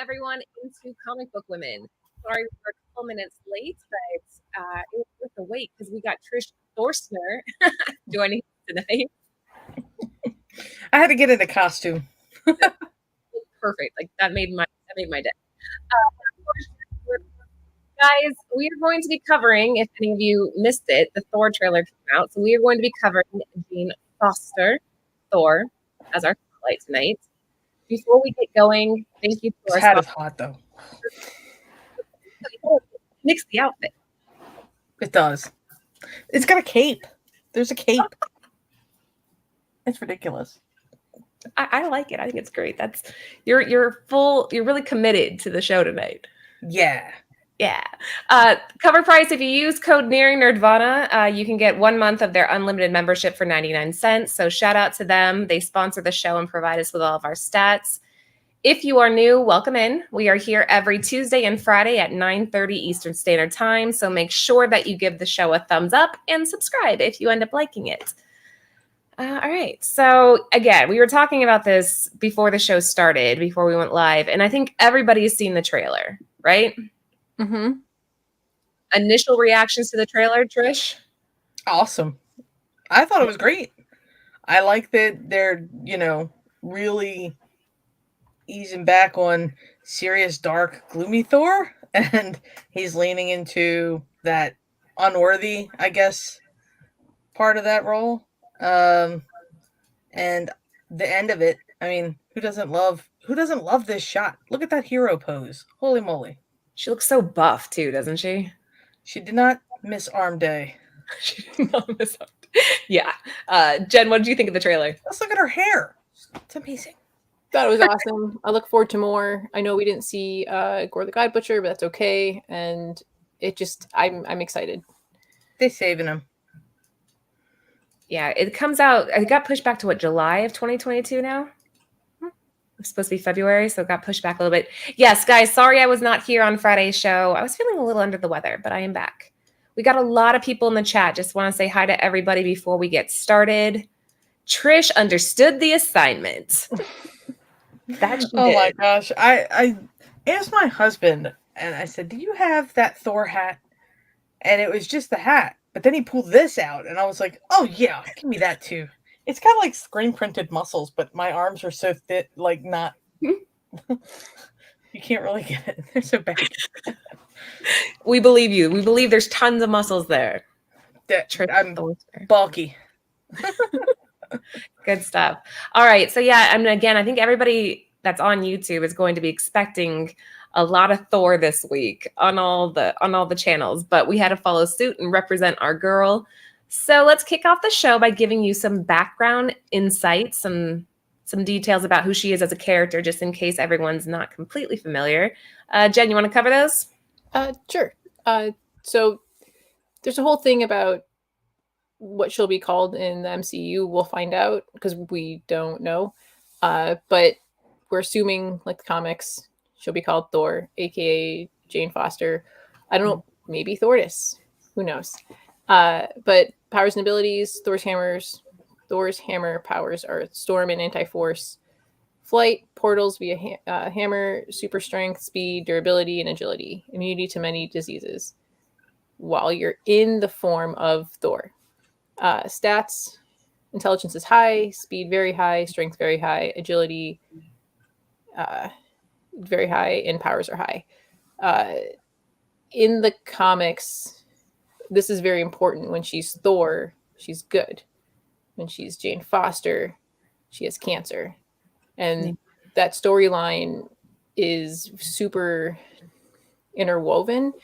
everyone into Comic Book Women. Sorry we're a couple minutes late, but it was worth the wait because we got Trish Thorsner joining us tonight. I had to get in a costume. Perfect. Like that made my day. Guys, we are going to be covering, if any of you missed it, the Thor trailer came out. So we are going to be covering Jane Foster, Thor, as our spotlight tonight. Before we get going, thank you to This our hat is hot, though. Nix the outfit. It does. It's got a cape. There's a cape. It's ridiculous. I like it. I think it's great. That's you're really committed to the show tonight. Yeah. Yeah. Cover price, if you use code Nearing Nerdvana, you can get 1 month of their unlimited membership for 99 cents. So shout out to them. They sponsor the show and provide us with all of our stats. If you are new, welcome in. We are here every Tuesday and Friday at 9:30 Eastern Standard Time. So make sure that you give the show a thumbs up and subscribe if you end up liking it. All right. So again, we were talking about this before the show started, before we went live. And I think everybody's seen the trailer, right? Mm-hmm. Initial reactions to the trailer, Trish? Awesome. I thought it was great. I like that they're, really easing back on serious, dark, gloomy Thor. And he's leaning into that unworthy, I guess, part of that role. And the end of it, I mean, who doesn't love this shot? Look at that hero pose. Holy moly. She looks so buff too, doesn't she? She did not miss arm day. She did not miss arm day. Yeah. Jen, what did you think of the trailer? Let's look at her hair. It's amazing. Thought it was awesome. I look forward to more. I know we didn't see Gore the God Butcher, but that's okay. And it just, I'm excited. They're saving him. Yeah, it comes out, it got pushed back to what, July of 2022 now? It's supposed to be February, so it got pushed back a little bit. Yes, guys, sorry I was not here on Friday's show. I was feeling a little under the weather, but I am back. We got a lot of people in the chat. Just want to say hi to everybody before we get started. Trish understood the assignment. That she did. Oh my gosh. I asked my husband, and I said, do you have that Thor hat? And it was just the hat. But then he pulled this out, and I was like, oh yeah, give me that too. It's kind of like screen printed muscles, but my arms are so thick, like not. You can't really get it. They're so bad. We believe you. We believe there's tons of muscles there. I'm bulky. Good stuff. All right. So yeah, I mean, again, I think everybody that's on YouTube is going to be expecting a lot of Thor this week on all the channels, but we had to follow suit and represent our girl. So let's kick off the show by giving you some background insights, some details about who she is as a character, just in case everyone's not completely familiar. Jen, you want to cover those? Sure. So there's a whole thing about what she'll be called in the MCU. We'll find out because we don't know. But we're assuming, like the comics, she'll be called Thor, aka Jane Foster. I don't know, maybe Thordis. Who knows? But powers and abilities, Thor's hammer powers are storm and anti-force, flight, portals via hammer, super strength, speed, durability, and agility, immunity to many diseases while you're in the form of Thor. Stats, intelligence is high, speed very high, strength very high, agility very high, and powers are high. In the comics, this is very important. When she's Thor, she's good. When she's Jane Foster, she has cancer. And that storyline is super interwoven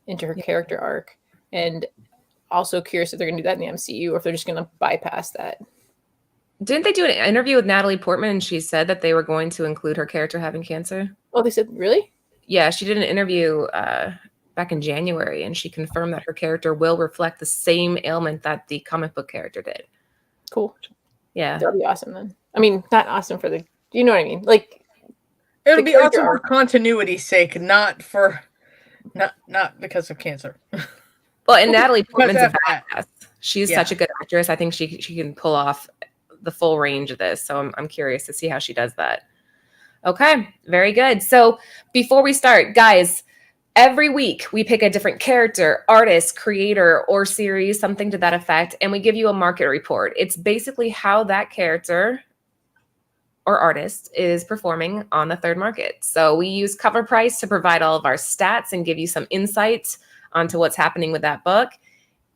into her character arc. And also curious if they're going to do that in the MCU or if they're just going to bypass that. Didn't they do an interview with Natalie Portman and she said that they were going to include her character having cancer? Oh, they said, really? Yeah, she did an interview back in January, and she confirmed that her character will reflect the same ailment that the comic book character did. Cool. Yeah. That'll be awesome then. I mean, not awesome for you know what I mean? Like, it'll be awesome for continuity's sake, not because of cancer. Well, and Natalie Portman's a badass. She's Yeah. such a good actress. I think she can pull off the full range of this. So I'm curious to see how she does that. Okay, very good. So before we start, guys, every week we pick a different character, artist, creator, or series, something to that effect, and we give you a market report. It's basically how that character or artist is performing on the third market. So we use cover price to provide all of our stats and give you some insights onto what's happening with that book.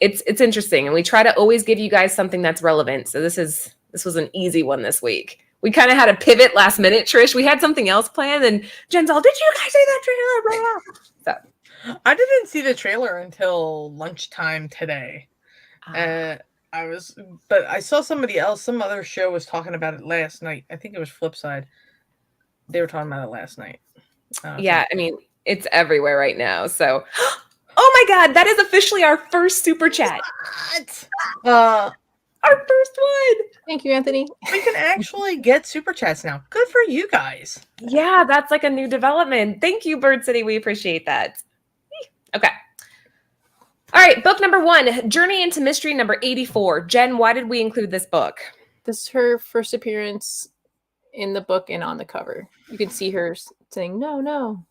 It's interesting, and we try to always give you guys something that's relevant. So this was an easy one this week. We kind of had a pivot last minute, Trish. We had something else planned, and Jen's all, "Did you guys see that trailer?" Blah, blah. So I didn't see the trailer until lunchtime today. But I saw somebody else, some other show was talking about it last night. I think it was Flipside. They were talking about it last night. Yeah, I mean, it's everywhere right now. So, oh my God, that is officially our first super chat. What? Our first one. Thank you, Anthony. We can actually get super chats now. Good for you guys. Yeah, that's like a new development. Thank you, Bird City. We appreciate that. Okay. All right, book number 1, Journey into Mystery number 84. Jen, why did we include this book? This is her first appearance in the book and on the cover. You can see her saying, "No, no."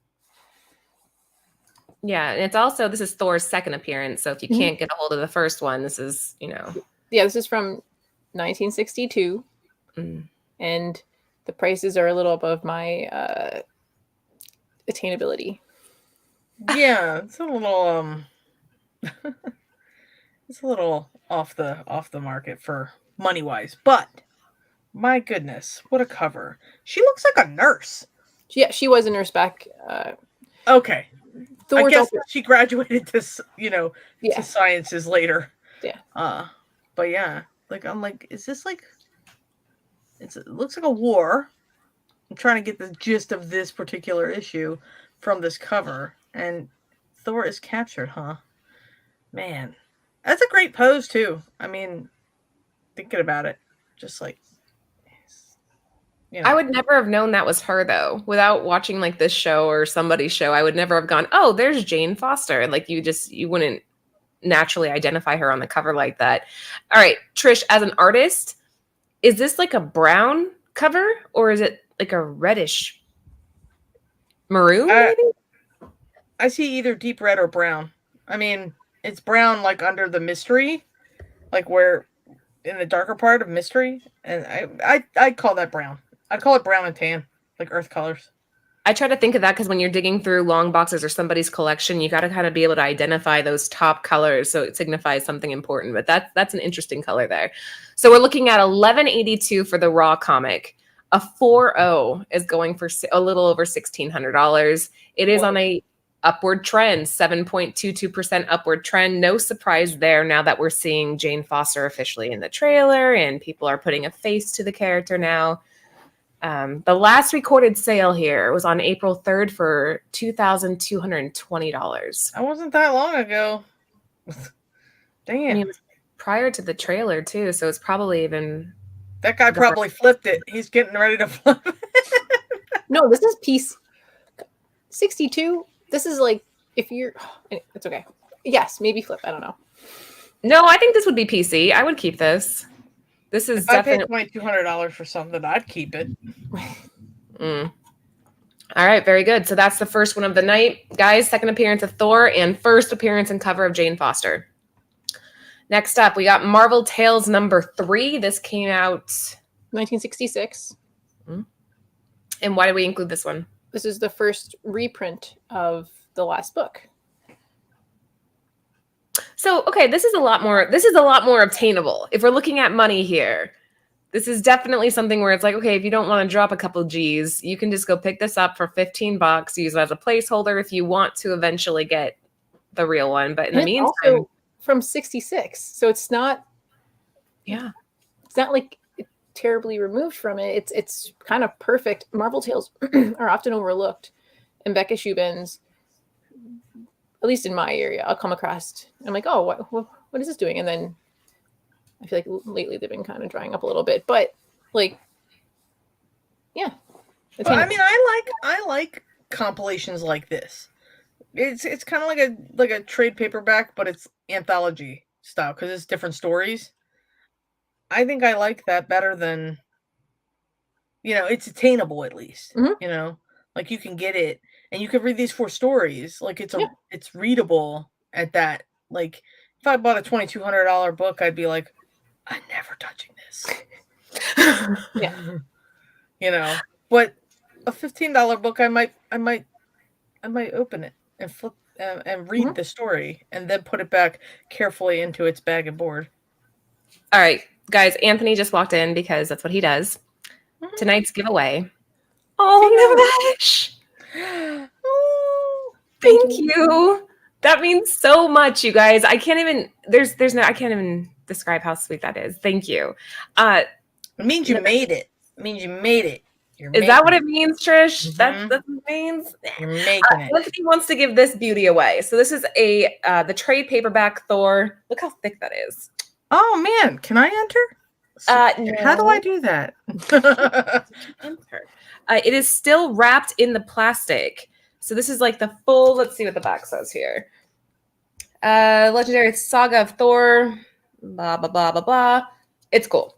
Yeah, and this is Thor's second appearance. So if you can't get a hold of the first one, this is, Yeah, this is from 1962. And the prices are a little above my attainability. Yeah, it's a little it's a little off the market for money wise, but my goodness, what a cover. She looks like a nurse. Yeah, she was a nurse back. Okay. Thor's I guess also, she graduated to to sciences later. Yeah. But yeah, like I'm like, is this like it looks like a war. I'm trying to get the gist of this particular issue from this cover, and Thor is captured, huh? Man, that's a great pose too. I mean, thinking about it, just like, I would never have known that was her though. Without watching like this show or somebody's show, I would never have gone, "Oh, there's Jane Foster." Like you wouldn't naturally identify her on the cover like that. All right, Trish, as an artist, is this like a brown cover or is it like a reddish maroon maybe? I see either deep red or brown. I mean, it's brown like under the mystery, like where in the darker part of mystery, and I'd call that brown. I'd call it brown and tan, like earth colors. I try to think of that because when you're digging through long boxes or somebody's collection, you got to kind of be able to identify those top colors so it signifies something important. But that's an interesting color there. So we're looking at $11.82 for the raw comic. A 4.0 is going for a little over $1,600. It is on a upward trend, 7.22% upward trend. No surprise there now that we're seeing Jane Foster officially in the trailer and people are putting a face to the character now. The last recorded sale here was on April 3rd for $2,220. That wasn't that long ago. Damn. I mean, it was prior to the trailer too, so it's probably even. That guy probably flipped it. He's getting ready to flip it. No, this is piece 62. This is like if you're. It's okay. Yes, maybe flip. I don't know. No, I think this would be PC. I would keep this. This is definitely. I paid $2,200 for something. I'd keep it. All right, very good. So that's the first one of the night, guys. Second appearance of Thor and first appearance and cover of Jane Foster. Next up, we got Marvel Tales number 3. This came out 1966. And why did we include this one? This is the first reprint of the last book. So, okay, this is a lot more obtainable. If we're looking at money here, this is definitely something where it's like, okay, if you don't want to drop a couple G's, you can just go pick this up for $15, use it as a placeholder if you want to eventually get the real one. But in the meantime, also from 66. So it's not like terribly removed from it. It's kind of perfect. Marvel Tales are often overlooked, and Becca Shubin's, at least in my area, I'll come across. I'm like, oh, what is this doing? And then I feel like lately they've been kind of drying up a little bit. But like, yeah. Well, I mean, I like compilations like this. It's kind of like a trade paperback, but it's anthology style because it's different stories. I think I like that better than it's attainable at least. Mhm. Like you can get it and you can read these 4 stories. Like Yeah. it's readable at that. Like if I bought a $2,200 book, I'd be like, I'm never touching this. Yeah. But a $15 book, I might open it and flip and read Mhm. the story and then put it back carefully into its bag and board. All right, guys, Anthony just walked in because that's what he does. Mhm. Tonight's giveaway. Oh, Nimesh! Oh, Thank you. That means so much, you guys. I can't even I can't even describe how sweet that is. Thank you. It means you made it. It means you made it. Is that what it means, Trish? Mhm. That's what it means. You're making it. Anthony wants to give this beauty away. So this is the trade paperback Thor. Look how thick that is. Oh man, can I enter? How do I do that? It is still wrapped in the plastic. So this is like the full, let's see what the back says here. Legendary Saga of Thor, blah, blah, blah, blah, blah. It's cool.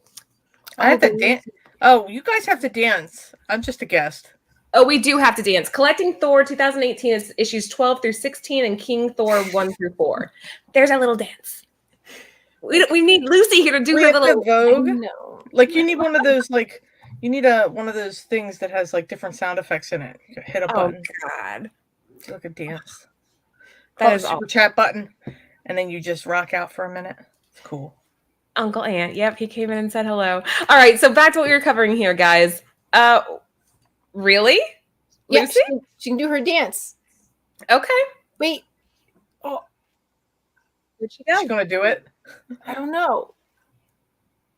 I have to dance. Oh, you guys have to dance. I'm just a guest. Oh, we do have to dance. Collecting Thor 2018 is issues 12 through 16 and King Thor 1 through 4. There's our little dance. We need Lucy here to do her little Vogue. No. Like you need one of those you need one of those things that has like different sound effects in it. You hit a button. Oh God. Look at dance. That is super awesome. chat button. And then you just rock out for a minute. It's cool. Uncle Ant. Yep, he came in and said hello. All right, so back to what we were covering here, guys. Really? Yeah, Lucy? she can do her dance. Okay. Wait. Oh, Where'd she She's go? gonna do it. I don't know.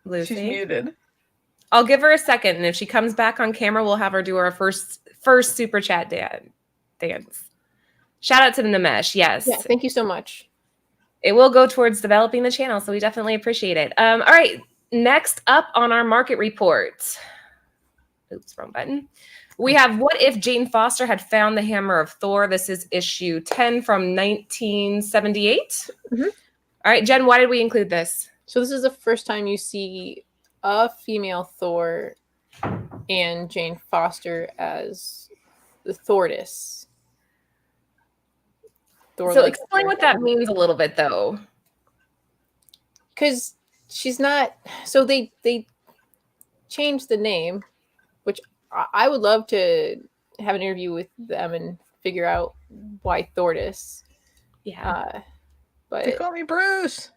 Lucy. She's muted. I'll give her a second, and if she comes back on camera, we'll have her do our first super chat dance. Shout out to the Nimesh. Yes. Yeah, thank you so much. It will go towards developing the channel, so we definitely appreciate it. All right, next up on our market report. Oops, wrong button. We have What If Jane Foster Had Found the Hammer of Thor? This is issue 10 from 1978. Mhm. All right, Jen, why did we include this? So this is the first time you see a female Thor and Jane Foster as the thordis. So explain what that means a little bit, though. Because she's not. So they changed the name, which I would love to have an interview with them and figure out why thordis. Yeah. But They call me Bruce.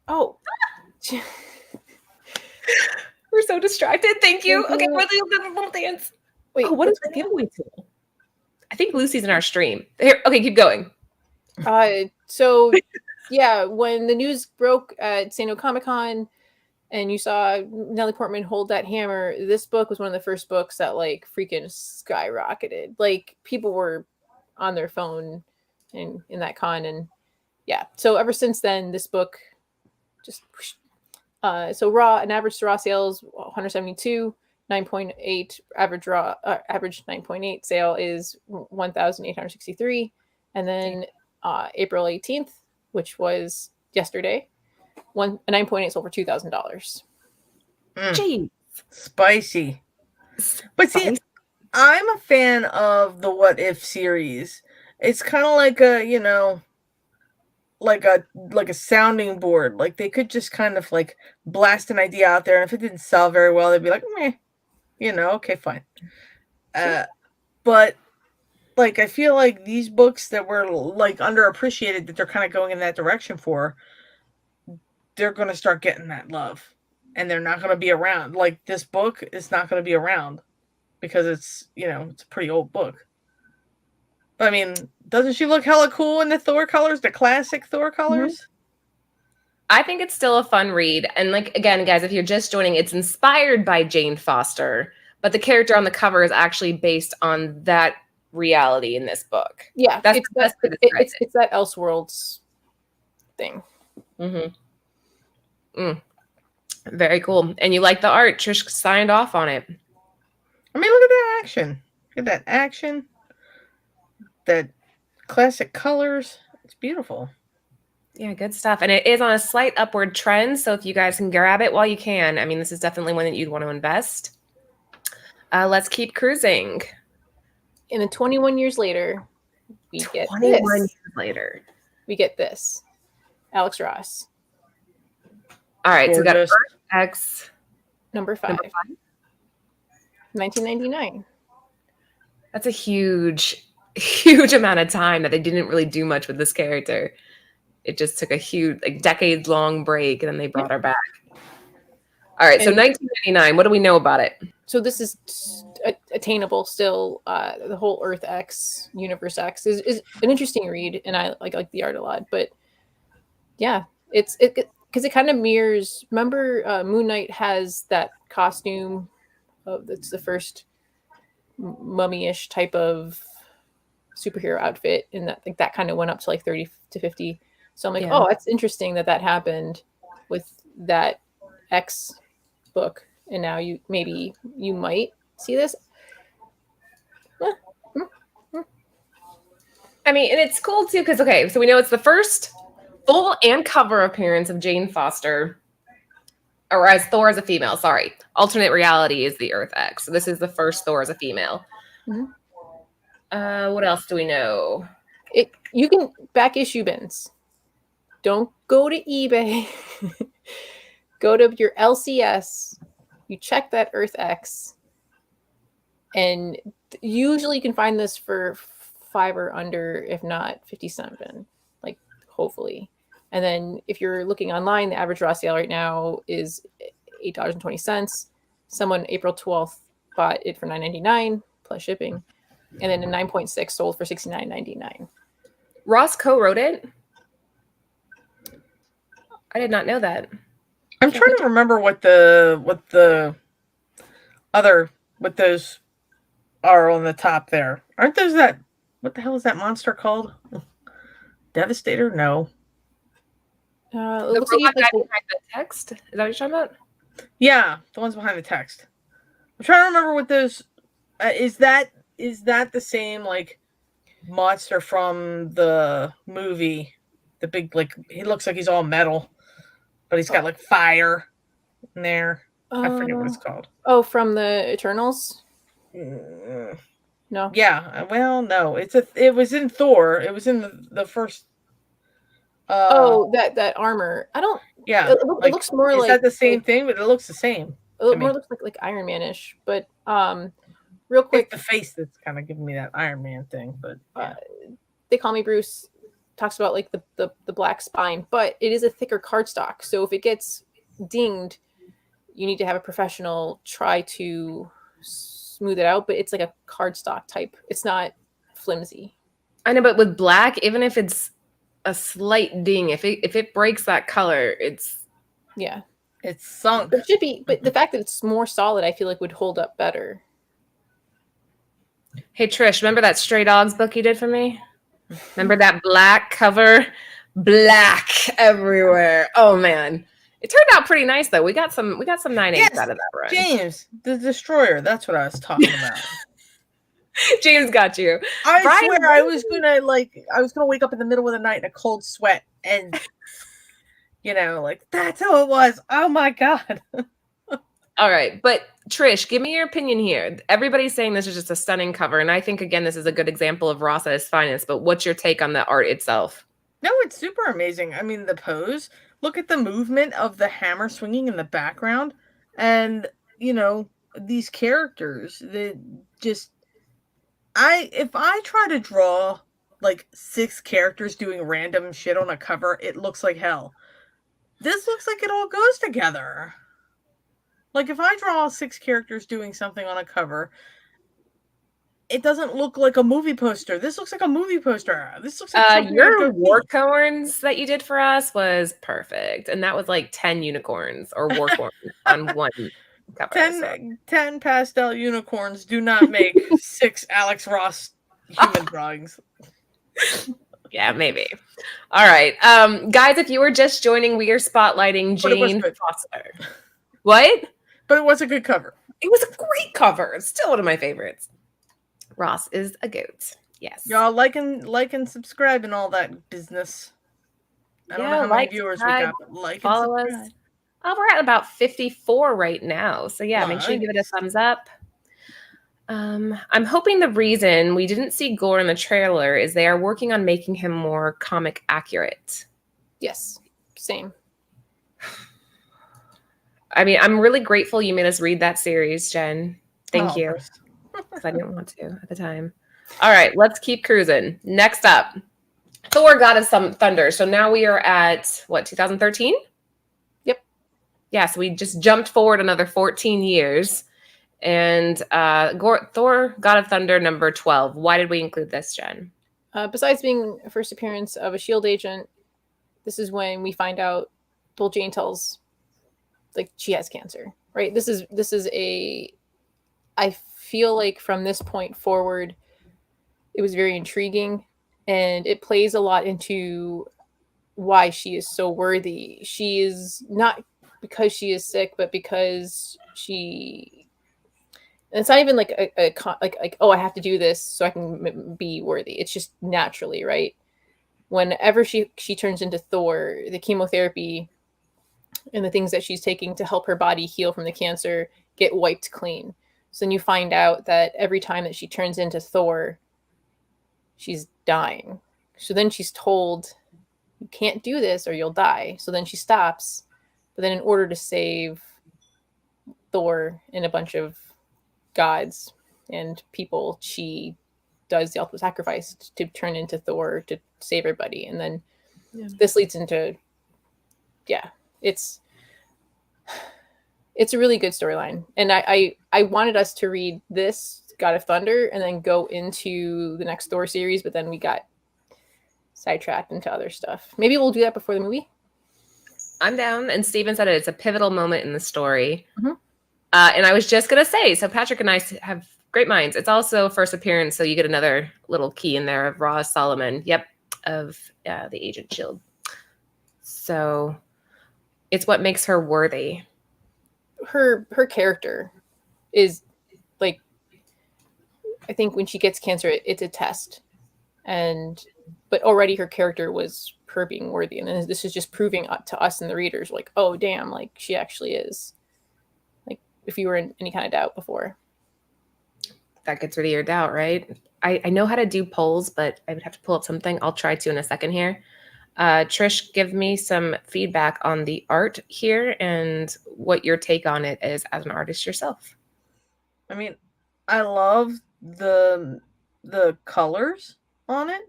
oh. We're so distracted. Thank you. Thank Okay, you. we're doing a little dance. Wait, Oh, what is the giveaway tool? I think Lucy's in our stream. Here, okay, keep going. So yeah, when the news broke at San Diego Comic-Con and you saw Natalie Portman hold that hammer, this book was one of the first books that like freaking skyrocketed. Like people were on their phone in that con, and yeah. So ever since then, this book just so an average raw sales 172, 9.8 average 9.8 sale is 1,863, and then April 18th, which was yesterday, a 9.8 sold for $2,000. Jeez. Spicy. But see, I'm a fan of the What If series. It's kind of like a, like a sounding board. Like they could just kind of like blast an idea out there, and if it didn't sell very well, they'd be like, meh, okay, fine. But like I feel like these books that were like underappreciated, that they're kind of going in that direction for, they're going to start getting that love, and they're not going to be around. Like this book is not going to be around because it's it's a pretty old book. I mean, doesn't she look hella cool in the Thor colors, the classic Thor colors? Mm-hmm. I think it's still a fun read. And like, again, guys, if you're just joining, it's inspired by Jane Foster, but the character on the cover is actually based on that reality in this book. Yeah, that's it's that Elseworlds thing. Very cool. And you like the art. Trish signed off on it. I mean, look at that action. Look at that action. That classic colors. It's beautiful. Yeah, good stuff. And it is on a slight upward trend. So if you guys can grab it while you can, I mean, this is definitely one that you'd want to invest. Let's keep cruising. And then 21 years later, we get 21 this. years later. We get this. Alex Ross. All right, so we got Gorgeous. Earth X. Number 5. 1999. That's a huge amount of time that they didn't really do much with this character. It just took a huge, like, decades-long break, and then they brought her back. All right, so 1999, what do we know about it? So this is attainable still. The whole Earth X, Universe X is an interesting read, and I like the art a lot. But yeah, it's because it kind of mirrors. Remember, Moon Knight has that costume. That's the first mummy-ish type of superhero outfit, and that kind of went up to like 30 to 50. So I'm like, oh, that's interesting that happened with that X book, and now you might see this. I mean, and it's cool too because so we know it's the first full and cover appearance of Jane Foster, or as Thor as a female. Sorry, alternate reality is the Earth X. So this is the first Thor as a female. Mm-hmm. What else do we know? You can back issue bins. Don't go to eBay. Go to your LCS. You check that Earth X, and usually you can find this for $5 or under, if not 57, like hopefully. And then if you're looking online, the average raw sale right now is $8.20. Someone April 12th bought it for $9.99 plus shipping, and then a 9.6 sold for $69.99. Ross co-wrote it. I did not know that. I'm trying to remember what those are on the top there. Aren't those that? What the hell is that monster called? Devastator? No. It The looks like robot you guy behind the text. Is that what you're talking about? Yeah, the ones behind the text. I'm trying to remember what those. Is that the same like monster from the movie? The big he looks like he's all metal, but he's got like fire in there. I forget what it's called. Oh, from the Eternals? No. Yeah. Well, no. It was in Thor. It was in the first. That armor. I don't. Yeah. It looks more is like. Is that the same thing? But it looks the same. It more looks like Iron Man-ish. But real quick. It's the face that's kind of giving me that Iron Man thing. But yeah. They Call Me Bruce talks about like the black spine, but it is a thicker cardstock. So if it gets dinged, you need to have a professional try to smooth it out. But it's like a cardstock type. It's not flimsy. I know, but with black, even if it's a slight ding, if it breaks that color, it's sunk. It should be, but the fact that it's more solid, I feel like would hold up better. Hey Trish, remember that Stray Dogs book you did for me? Remember that black cover? Black everywhere. Oh man. It turned out pretty nice though. We got some 9/8 out of that run. James, the Destroyer, that's what I was talking about. James got you. I swear I was gonna wake up in the middle of the night in a cold sweat and that's how it was. Oh my god. All right, but Trish, give me your opinion here. Everybody's saying this is just a stunning cover, and I think again this is a good example of Ross at his finest. But what's your take on the art itself? No, it's super amazing. I mean, the pose. Look at the movement of the hammer swinging in the background, and these characters. That just if I try to draw like 6 characters doing random shit on a cover, it looks like hell. This looks like it all goes together. Like if I draw 6 characters doing something on a cover, it doesn't look like a movie poster. This looks like a movie poster. This looks like your war-corns that you did for us was perfect, and that was like 10 unicorns or war-corns on one cover. 10 pastel unicorns do not make 6 Alex Ross human drawings. Yeah, maybe. All right, guys, if you were just joining, we are spotlighting Jane Foster. What? But it was a good cover. It was a great cover. It's still one of my favorites. Ross is a goat. Yes. Y'all like and subscribe and all that business. I don't know how many viewers we got, but follow and subscribe. Us. Oh, we're at about 54 right now. So yeah, make sure you give it a thumbs up. I'm hoping the reason we didn't see Gore in the trailer is they are working on making him more comic accurate. Yes, same. I mean, I'm really grateful you made us read that series, Jen. Thank you. Because I didn't want to at the time. All right, let's keep cruising. Next up, Thor: God of Thunder. So now we are at, what, 2013? Yep. Yeah, so we just jumped forward another 14 years. And Thor: God of Thunder number 12. Why did we include this, Jen? Besides being a first appearance of a S.H.I.E.L.D. agent, this is when we find out Jane tells, like, she has cancer, right? This is a, I feel like from this point forward, it was very intriguing, and it plays a lot into why she is so worthy. She is not because she is sick, but because she. And it's not even like like oh, I have to do this so I can be worthy. It's just naturally, right? Whenever she turns into Thor, the chemotherapy and the things that she's taking to help her body heal from the cancer get wiped clean. So then you find out that every time that she turns into Thor, she's dying. So then she's told, you can't do this or you'll die. So then she stops. But then in order to save Thor and a bunch of gods and people, she does the ultimate sacrifice to turn into Thor to save everybody. And then this leads into, it's a really good storyline. And I wanted us to read this God of Thunder and then go into the next Thor series, but then we got sidetracked into other stuff. Maybe we'll do that before the movie. I'm down. And Steven said it's a pivotal moment in the story. Mm-hmm. And I was just going to say, so Patrick and I have great minds. It's also first appearance, so you get another little key in there of Ross Solomon. Yep, of the Agent S.H.I.E.L.D. So it's what makes her worthy. Her character is, like, I think when she gets cancer, it's a test. But already her character was her being worthy. And then this is just proving to us and the readers, like, oh, damn, like, she actually is. Like, if you were in any kind of doubt before. That gets rid of your doubt, right? I know how to do polls, but I would have to pull up something. I'll try to in a second here. Trish, give me some feedback on the art here and what your take on it is as an artist yourself. I mean, I love the colors on it.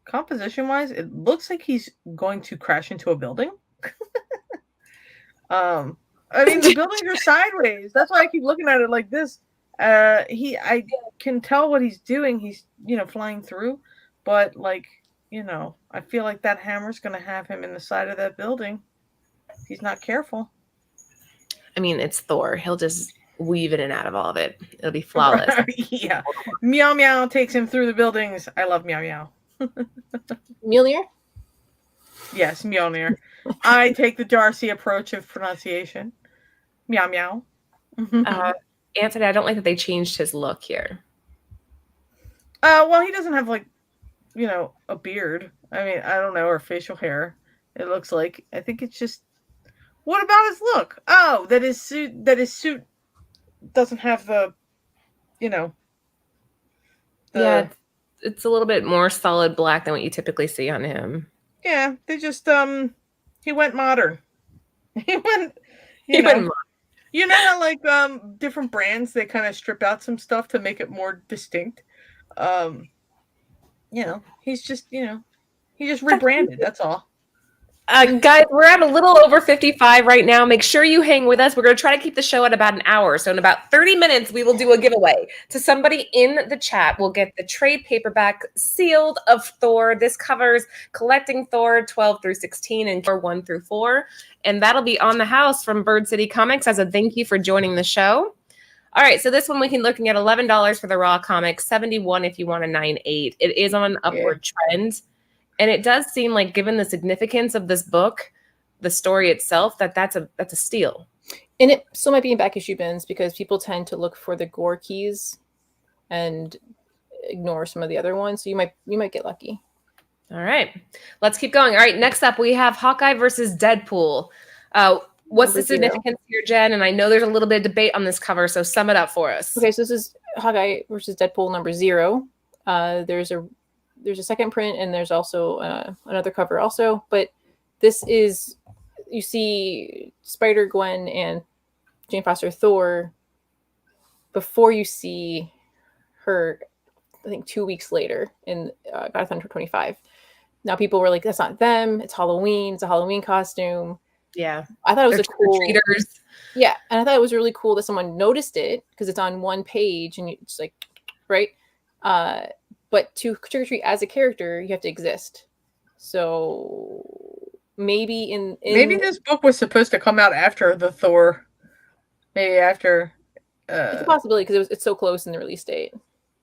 Composition wise, it looks like he's going to crash into a building. I mean, the buildings are sideways. That's why I keep looking at it like this. I can tell what he's doing. He's, flying through, but, like, I feel like that hammer's going to have him in the side of that building if he's not careful. I mean, it's Thor. He'll just weave in and out of all of it. It'll be flawless. Yeah. Meow Meow takes him through the buildings. I love Meow Meow. Mjolnir? Yes, Mjolnir. I take the Darcy approach of pronunciation. Meow Meow. Anthony, I don't like that they changed his look here. Well, he doesn't have, like, a beard. I mean, I don't know, or facial hair. It looks like. I think it's just. What about his look? Oh, that his suit doesn't have the. Yeah, it's a little bit more solid black than what you typically see on him. Yeah, they just he went modern. He went. You know how, like, different brands, they kind of strip out some stuff to make it more distinct. He's just, he just rebranded. That's all. Guys, we're at a little over 55 right now. Make sure you hang with us. We're going to try to keep the show at about an hour. So in about 30 minutes, we will do a giveaway to somebody in the chat. We'll get the trade paperback sealed of Thor. This covers Collecting Thor 12 through 16 and Thor 1 through 4. And that'll be on the house from Bird City Comics as a thank you for joining the show. All right, so this one we can looking at $11 for the raw comic, $71 if you want a 9.8. It is on an upward trend. And it does seem like, given the significance of this book, the story itself, that's a steal. And it still might be in back issue bins because people tend to look for the Gore keys and ignore some of the other ones. So you might get lucky. All right, let's keep going. All right, next up we have Hawkeye versus Deadpool. What's the number 0. significance here, Jen? And I know there's a little bit of debate on this cover, so sum it up for us. Okay, so this is Hawkeye versus Deadpool number 0. There's a second print, and there's also another cover also. But this is, you see Spider-Gwen and Jane Foster Thor before you see her, I think 2 weeks later in God of Thunder 25. Now people were like, that's not them. It's Halloween. It's a Halloween costume. Yeah. I thought it was They're a cool. trick-or-treaters. Yeah, and I thought it was really cool that someone noticed it because it's on one page and it's like, right? But to trick or treat as a character, you have to exist. So maybe in maybe this book was supposed to come out after the Thor. Maybe after. It's a possibility because it's so close in the release date.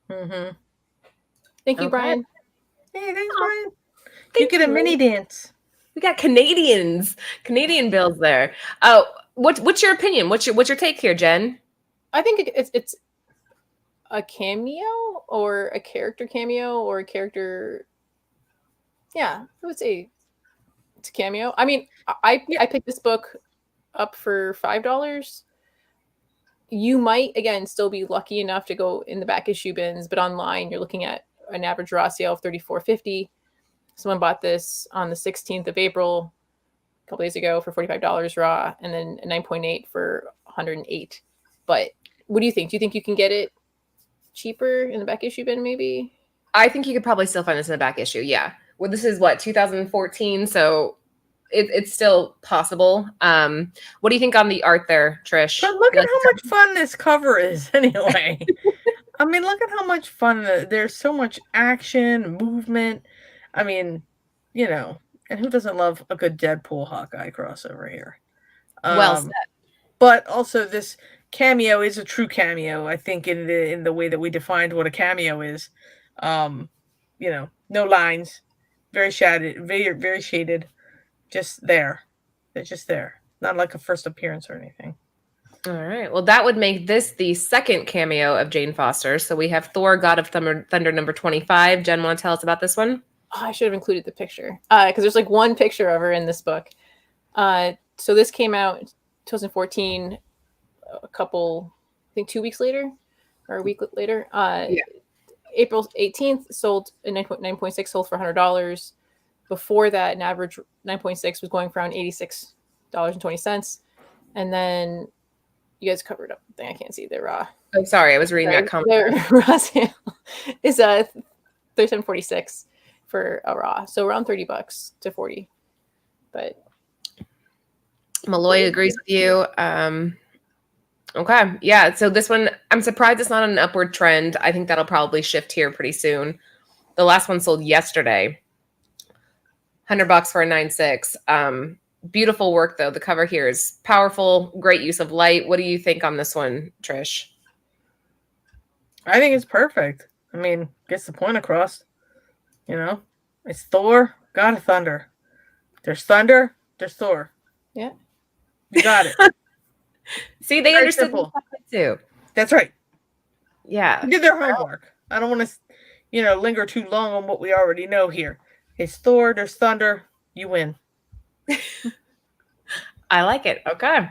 Mm-hmm. Thank you, Brian. Hey, thanks, Brian. You get a mini dance. We got Canadian bills there. Oh, what's your opinion? What's your take here, Jen? I think it's a cameo or a character cameo or a character. Yeah, I would say it's a cameo. I mean, I picked this book up for $5. You might again still be lucky enough to go in the back issue bins, but online you're looking at an average raw sale of $34.50. Someone bought this on the 16th of April, a couple days ago, for $45 raw, and then a 9.8 for $108. But what do you think? Do you think you can get it cheaper in the back issue bin, maybe? I think you could probably still find this in the back issue. Yeah. Well, this is what, 2014, so it's still possible. What do you think on the art there, Trish? But look at how much fun this cover is, anyway. I mean, look at how much fun. There's so much action, movement. I mean, and who doesn't love a good Deadpool Hawkeye crossover here? Well said. But also, this cameo is a true cameo. I think in the way that we defined what a cameo is. No lines, very shaded, very shaded, just there. They're just there, not like a first appearance or anything. All right. Well, that would make this the second cameo of Jane Foster. So we have Thor, God of Thunder number 25. Jen, want to tell us about this one? Oh, I should have included the picture because there's like one picture of her in this book. So this came out in 2014, a couple, I think 2 weeks later or a week later. April 18th sold a 9.6 sold for $100. Before that, an average 9.6 was going for around $86.20. And then you guys covered up the thing. I can't see the raw. I'm sorry. I was reading that comment. The raw sale is $37.46 for a raw. So around $30 to $40. But Malloy agrees with you. Okay. Yeah. So this one, I'm surprised it's not on an upward trend. I think that'll probably shift here pretty soon. The last one sold yesterday. $100 for a 9.6. Beautiful work, though. The cover here is powerful. Great use of light. What do you think on this one, Trish? I think it's perfect. I mean, gets the point across. It's Thor, God of Thunder. There's Thunder, there's Thor. Yeah. You got it. See, they understood the too. That's right. Yeah. They did their homework. I don't want to, linger too long on what we already know here. It's Thor, there's Thunder, you win. I like it. Okay.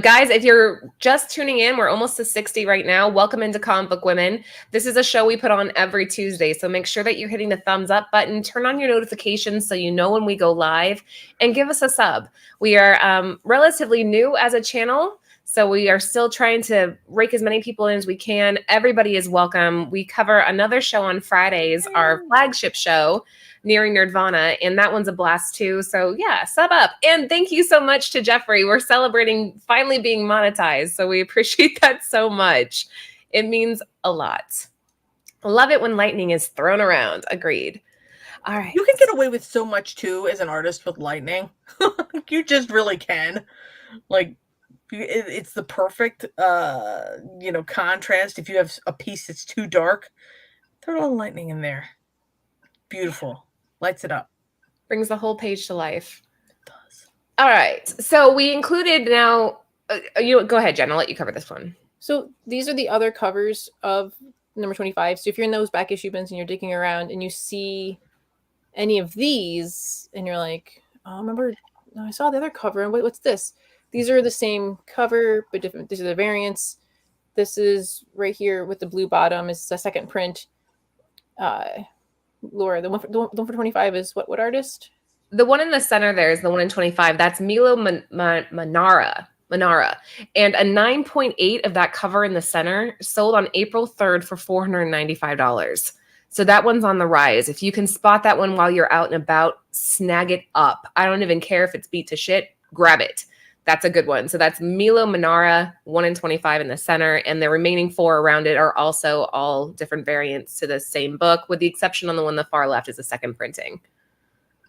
Guys, if you're just tuning in, we're almost to 60 right now. Welcome into Comic Book Women. This is a show we put on every Tuesday, so make sure that you're hitting the thumbs up button, turn on your notifications so you know when we go live, and give us a sub. We are relatively new as a channel, so we are still trying to rake as many people in as we can. Everybody is welcome. We cover another show on Fridays, our flagship show, Nearing Nerdvana, and that one's a blast too. So yeah, sub up. And thank you so much to Jeffrey. We're celebrating finally being monetized, so we appreciate that so much. It means a lot. Love it when lightning is thrown around. Agreed. All right. You can get away with so much too as an artist with lightning. You just really can. Like, it's the perfect contrast. If you have a piece that's too dark, throw a little lightning in there. Beautiful. Lights it up. Brings the whole page to life. It does. All right. So we included now. Go ahead, Jen. I'll let you cover this one. So these are the other covers of number 25. So if you're in those back issue bins and you're digging around and you see any of these and you're like, oh, remember, I saw the other cover. And what's this? these are the same cover, but different. These are the variants. This is right here with the blue bottom is the second print. Laura, the one for 25 is what artist? The one in the center there is the one in 25. That's Milo Manara. And a 9.8 of that cover in the center sold on April 3rd for $495. So that one's on the rise. If you can spot that one while you're out and about, snag it up. I don't even care if it's beat to shit. Grab it. That's a good one. So that's Milo Manara, 1 in 25 in the center. And the remaining 4 around it are also all different variants to the same book, with the exception on the one on the far left is the second printing.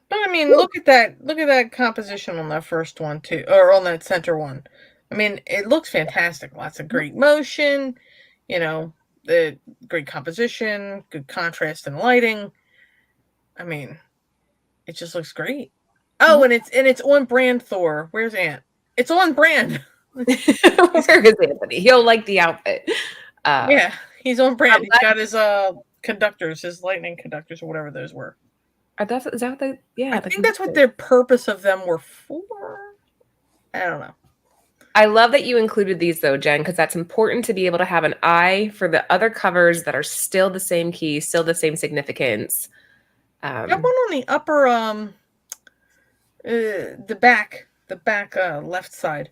But I mean, look at that composition on that first one too, or on that center one. I mean, it looks fantastic. Lots of great motion, the great composition, good contrast and lighting. I mean, it just looks great. Oh, and it's on brand Thor. Where's Ant? It's on brand. Where is Anthony? He'll like the outfit. Yeah, he's on brand. He's got his conductors, his lightning conductors, or whatever those were. Is that what they? Yeah, I think that's what the purpose of them were for. I don't know. I love that you included these though, Jen, because that's important to be able to have an eye for the other covers that are still the same key, still the same significance. That one on the upper, the back left side.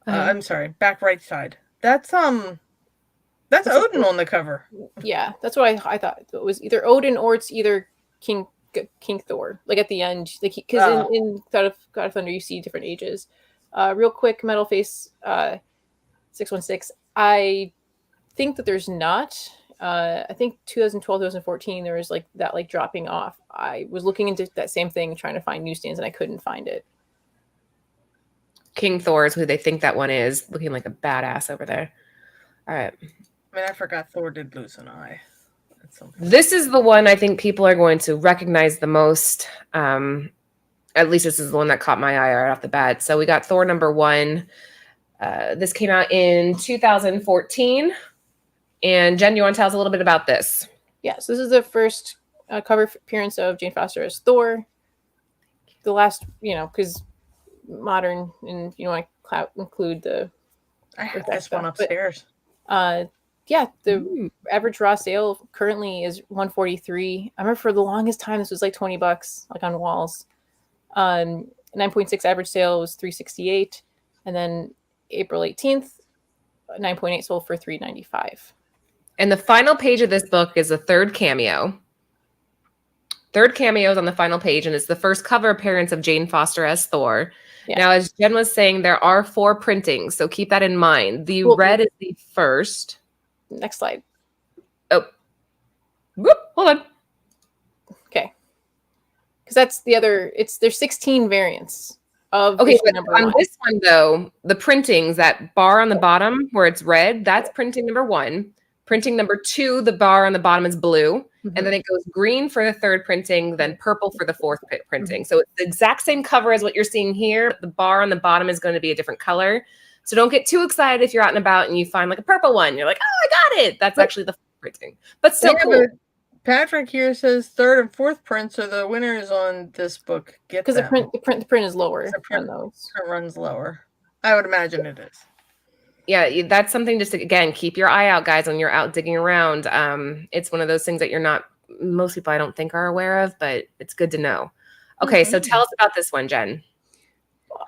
I'm sorry, back right side. That's Odin on the cover. Yeah, that's what I thought. It was either Odin or it's either King Thor. Like at the end, like because in God of Thunder you see different ages. Real quick, Metal Face 616. I think that there's not. I think 2012, 2014 there was like that like dropping off. I was looking into that same thing, trying to find newsstands, and I couldn't find it. King Thor is who they think that one is, looking like a badass over there. All right. I mean, I forgot Thor did lose an eye. This is the one I think people are going to recognize the most. At least this is the one that caught my eye right off the bat. So we got Thor #1. This came out in 2014. And Jen, you want to tell us a little bit about this? Yeah, so this is the first cover appearance of Jane Foster as Thor. The last, because modern, and I include the... I have this one upstairs. Yeah, the average raw sale currently is $143. I remember for the longest time this was like $20, like on walls. 9.6 average sale was $368, and then April 18th, 9.8 sold for $395. And the final page of this book is the third cameo. Third cameo is on the final page, and it's the first cover appearance of Jane Foster as Thor. Yeah. Now, as Jen was saying, there are 4 printings, so keep that in mind. The red is the first. Next slide. Oh. Whoop, hold on. Okay. Because that's the other, there's 16 variants of okay, but number on 1. This one, though, the printings, that bar on the bottom where it's red, that's printing #1. Printing #2, the bar on the bottom is blue. Mm-hmm. And then it goes green for the third printing, then purple for the fourth printing. So it's the exact same cover as what you're seeing here. The bar on the bottom is going to be a different color. So don't get too excited if you're out and about and you find like a purple one. You're like, oh, I got it. That's actually the printing. But still cool. But Patrick here says third and fourth prints are the winners on this book. Because the print is lower. The print runs lower. I would imagine it is. Yeah, that's something just to, again, keep your eye out, guys, when you're out digging around. It's one of those things that most people I don't think are aware of, but it's good to know. Okay, so tell us about this one, Jen.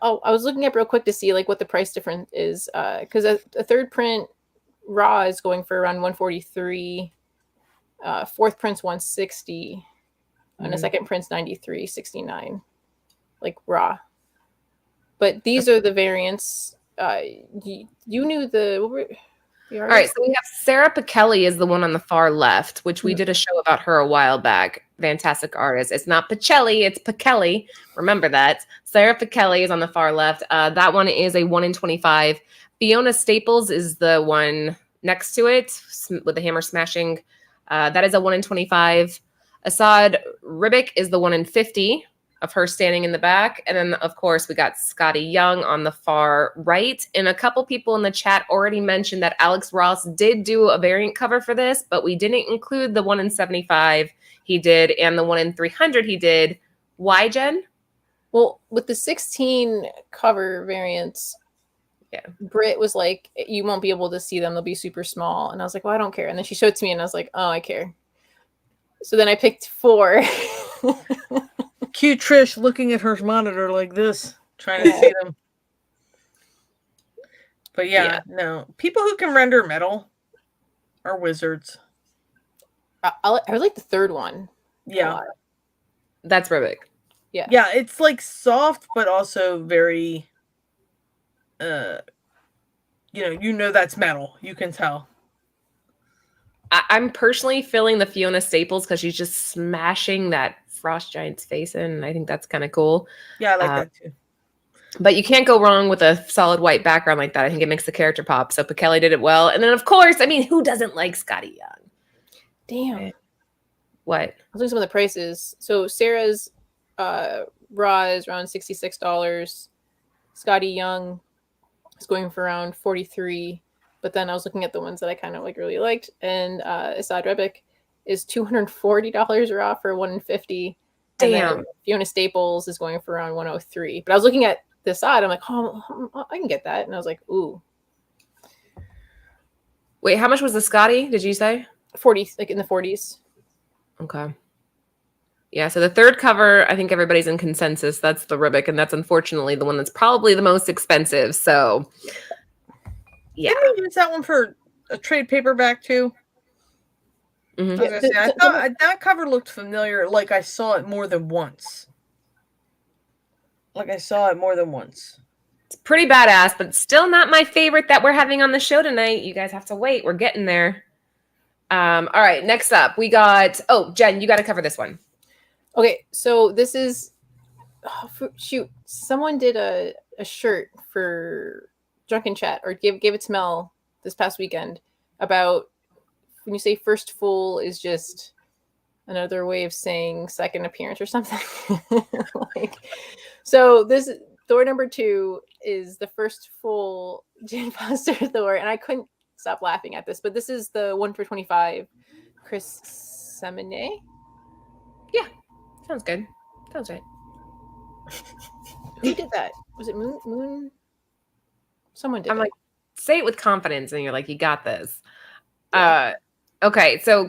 Oh, I was looking up real quick to see like what the price difference is, because a third print raw is going for around $143. Fourth print's $160, and a second print's $93.69, like raw. But these are the variants. You knew the. All right, so we have Sarah Pichelli is the one on the far left, which we did a show about her a while back. Fantastic artist. It's not Pichelli, it's Pichelli. Remember that. Sarah Pichelli is on the far left. That one is a 1 in 25. Fiona Staples is the one next to it with the hammer smashing. That is a 1 in 25. Assad Ribic is the 1 in 50 of her standing in the back. And then, of course, we got Scotty Young on the far right. And a couple people in the chat already mentioned that Alex Ross did do a variant cover for this, but we didn't include the 1 in 75 he did and the 1 in 300 he did. Why, Jen? Well, with the 16 cover variants, Britt was like, you won't be able to see them. They'll be super small. And I was like, well, I don't care. And then she showed it to me and I was like, oh, I care. So then I picked 4. Cute Trish looking at her monitor like this, trying to see them. But no. People who can render metal are wizards. I like the third one. Yeah. That's Rubik. Yeah. Yeah, it's like soft, but also very, that's metal. You can tell. I'm personally feeling the Fiona Staples because she's just smashing that frost giant's face in, and I think that's kind of cool. Yeah, I like that too. But you can't go wrong with a solid white background like that. I think it makes the character pop. So Kelly did it well. And then, of course, I mean, who doesn't like Scotty Young? Damn. What? I was looking at some of the prices. So Sarah's raw is around $66. Scotty Young is going for around $43. But then I was looking at the ones that I kind of like really liked, and Assad Rebic is $240 raw for $150. Damn. Fiona Staples is going for around $103. But I was looking at the Assad, I'm like, oh, I can get that, and I was like, ooh. Wait, how much was the Scotty? Did you say 40? Like in the 40s. Okay. Yeah, so the third cover, I think everybody's in consensus. That's the Rubik, and that's unfortunately the one that's probably the most expensive. So, yeah. Didn't they use that one for a trade paperback too? Mm-hmm. I thought that cover looked familiar. Like I saw it more than once. It's pretty badass, but still not my favorite that we're having on the show tonight. You guys have to wait. We're getting there. All right, next up, we got... Oh, Jen, you got to cover this one. Okay, so this is... Oh, shoot. Someone did a shirt for Drunken Chat, or gave it to Mel this past weekend, about when you say first full is just another way of saying second appearance or something. So this Thor number 2 is the first full Jane Foster Thor, and I couldn't stop laughing at this, but this is the 1 for 25 Chris Semine. Yeah, sounds good. Sounds right. Who did that? Was it Moon? Someone did. I'm like, say it with confidence, and you're like, you got this. Okay, so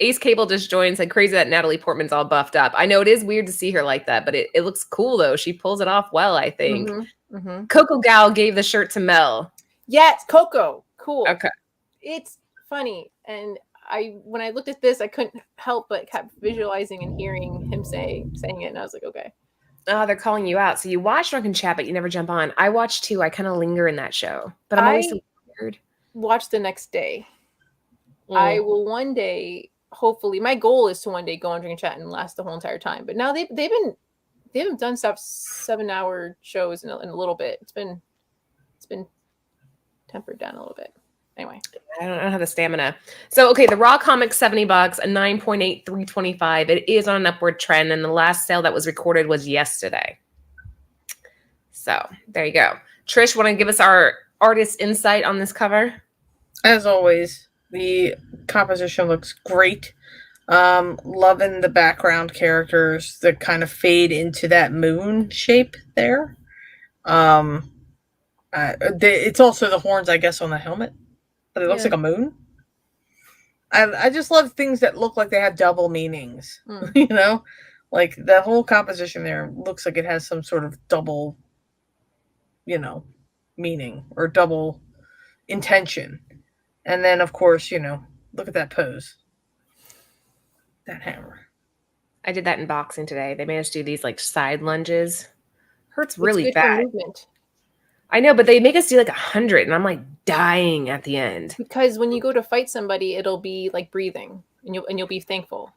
Ace Cable just joined, said crazy that Natalie Portman's all buffed up. I know it is weird to see her like that, but it looks cool though. She pulls it off well, I think. Mm-hmm, mm-hmm. Coco Gal gave the shirt to Mel. Yes, Coco. Cool. Okay. It's funny. And when I looked at this, I couldn't help but kept visualizing and hearing him saying it, and I was like, okay. Oh, they're calling you out. So you watch Drunken Chat, but you never jump on. I watch too. I kind of linger in that show, but I'm always so weird. Watch the next day. I will one day, hopefully, my goal is to one day go on Drunken Chat and last the whole entire time. But now they haven't done stuff 7-hour shows in a little bit. It's been tempered down a little bit. Anyway, I don't have the stamina. So okay, the raw comic's $70, a 9.8, 325. It is on an upward trend, and the last sale that was recorded was yesterday. So there you go. Trish, want to give us our artist insight on this cover? As always, the composition looks great. Loving the background characters that kind of fade into that moon shape there. It's also the horns, I guess, on the helmet, but it looks like a moon. I just love things that look like they have double meanings. You know, like the whole composition there looks like it has some sort of double, meaning or double intention. And then, of course, look at that pose. That hammer. I did that in boxing today. They made us do these like side lunges. Hurts really bad. Movement. I know, but they make us do like 100, and I'm like dying at the end. Because when you go to fight somebody, it'll be like breathing, and you'll be thankful.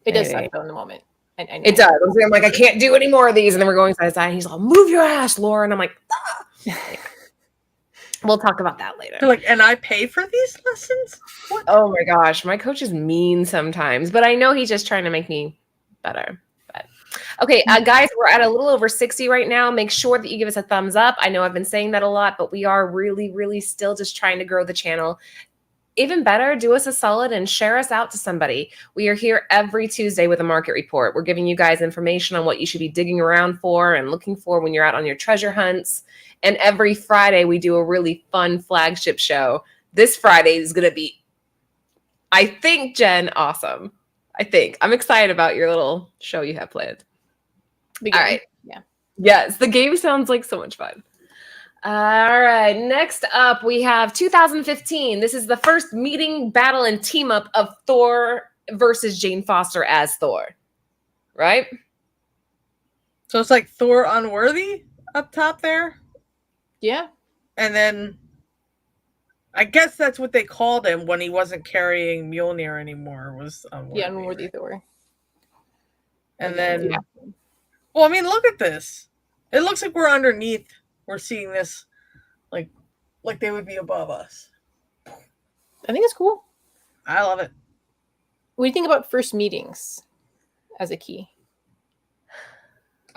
It does suck though in the moment. It does. I'm like, I can't do any more of these, and then we're going side to side. And he's like, move your ass, Laura, and I'm like, ah. We'll talk about that later. They're like, and I pay for these lessons? What? Oh my gosh, my coach is mean sometimes, but I know he's just trying to make me better. But okay, guys, we're at a little over 60 right now. Make sure that you give us a thumbs up. I know I've been saying that a lot, but we are really, really still just trying to grow the channel. even better, do us a solid and share us out to somebody. We are here every Tuesday with a market report. We're giving you guys information on what you should be digging around for and looking for when you're out on your treasure hunts. And every Friday, we do a really fun flagship show. This Friday is going to be, I think, Jen, awesome. I think. I'm excited about your little show you have planned. All right. Yeah. Yes, the game sounds like so much fun. All right, next up we have 2015. This is the first meeting, battle, and team up of Thor versus Jane Foster as Thor, right? So it's like Thor Unworthy up top there? Yeah. And then I guess that's what they called him when he wasn't carrying Mjolnir anymore, was Unworthy. Yeah, Unworthy right? Thor. And then, well, I mean, look at this. It looks like we're underneath. We're seeing this like they would be above us. I think it's cool. I love it. What do you think about first meetings as a key?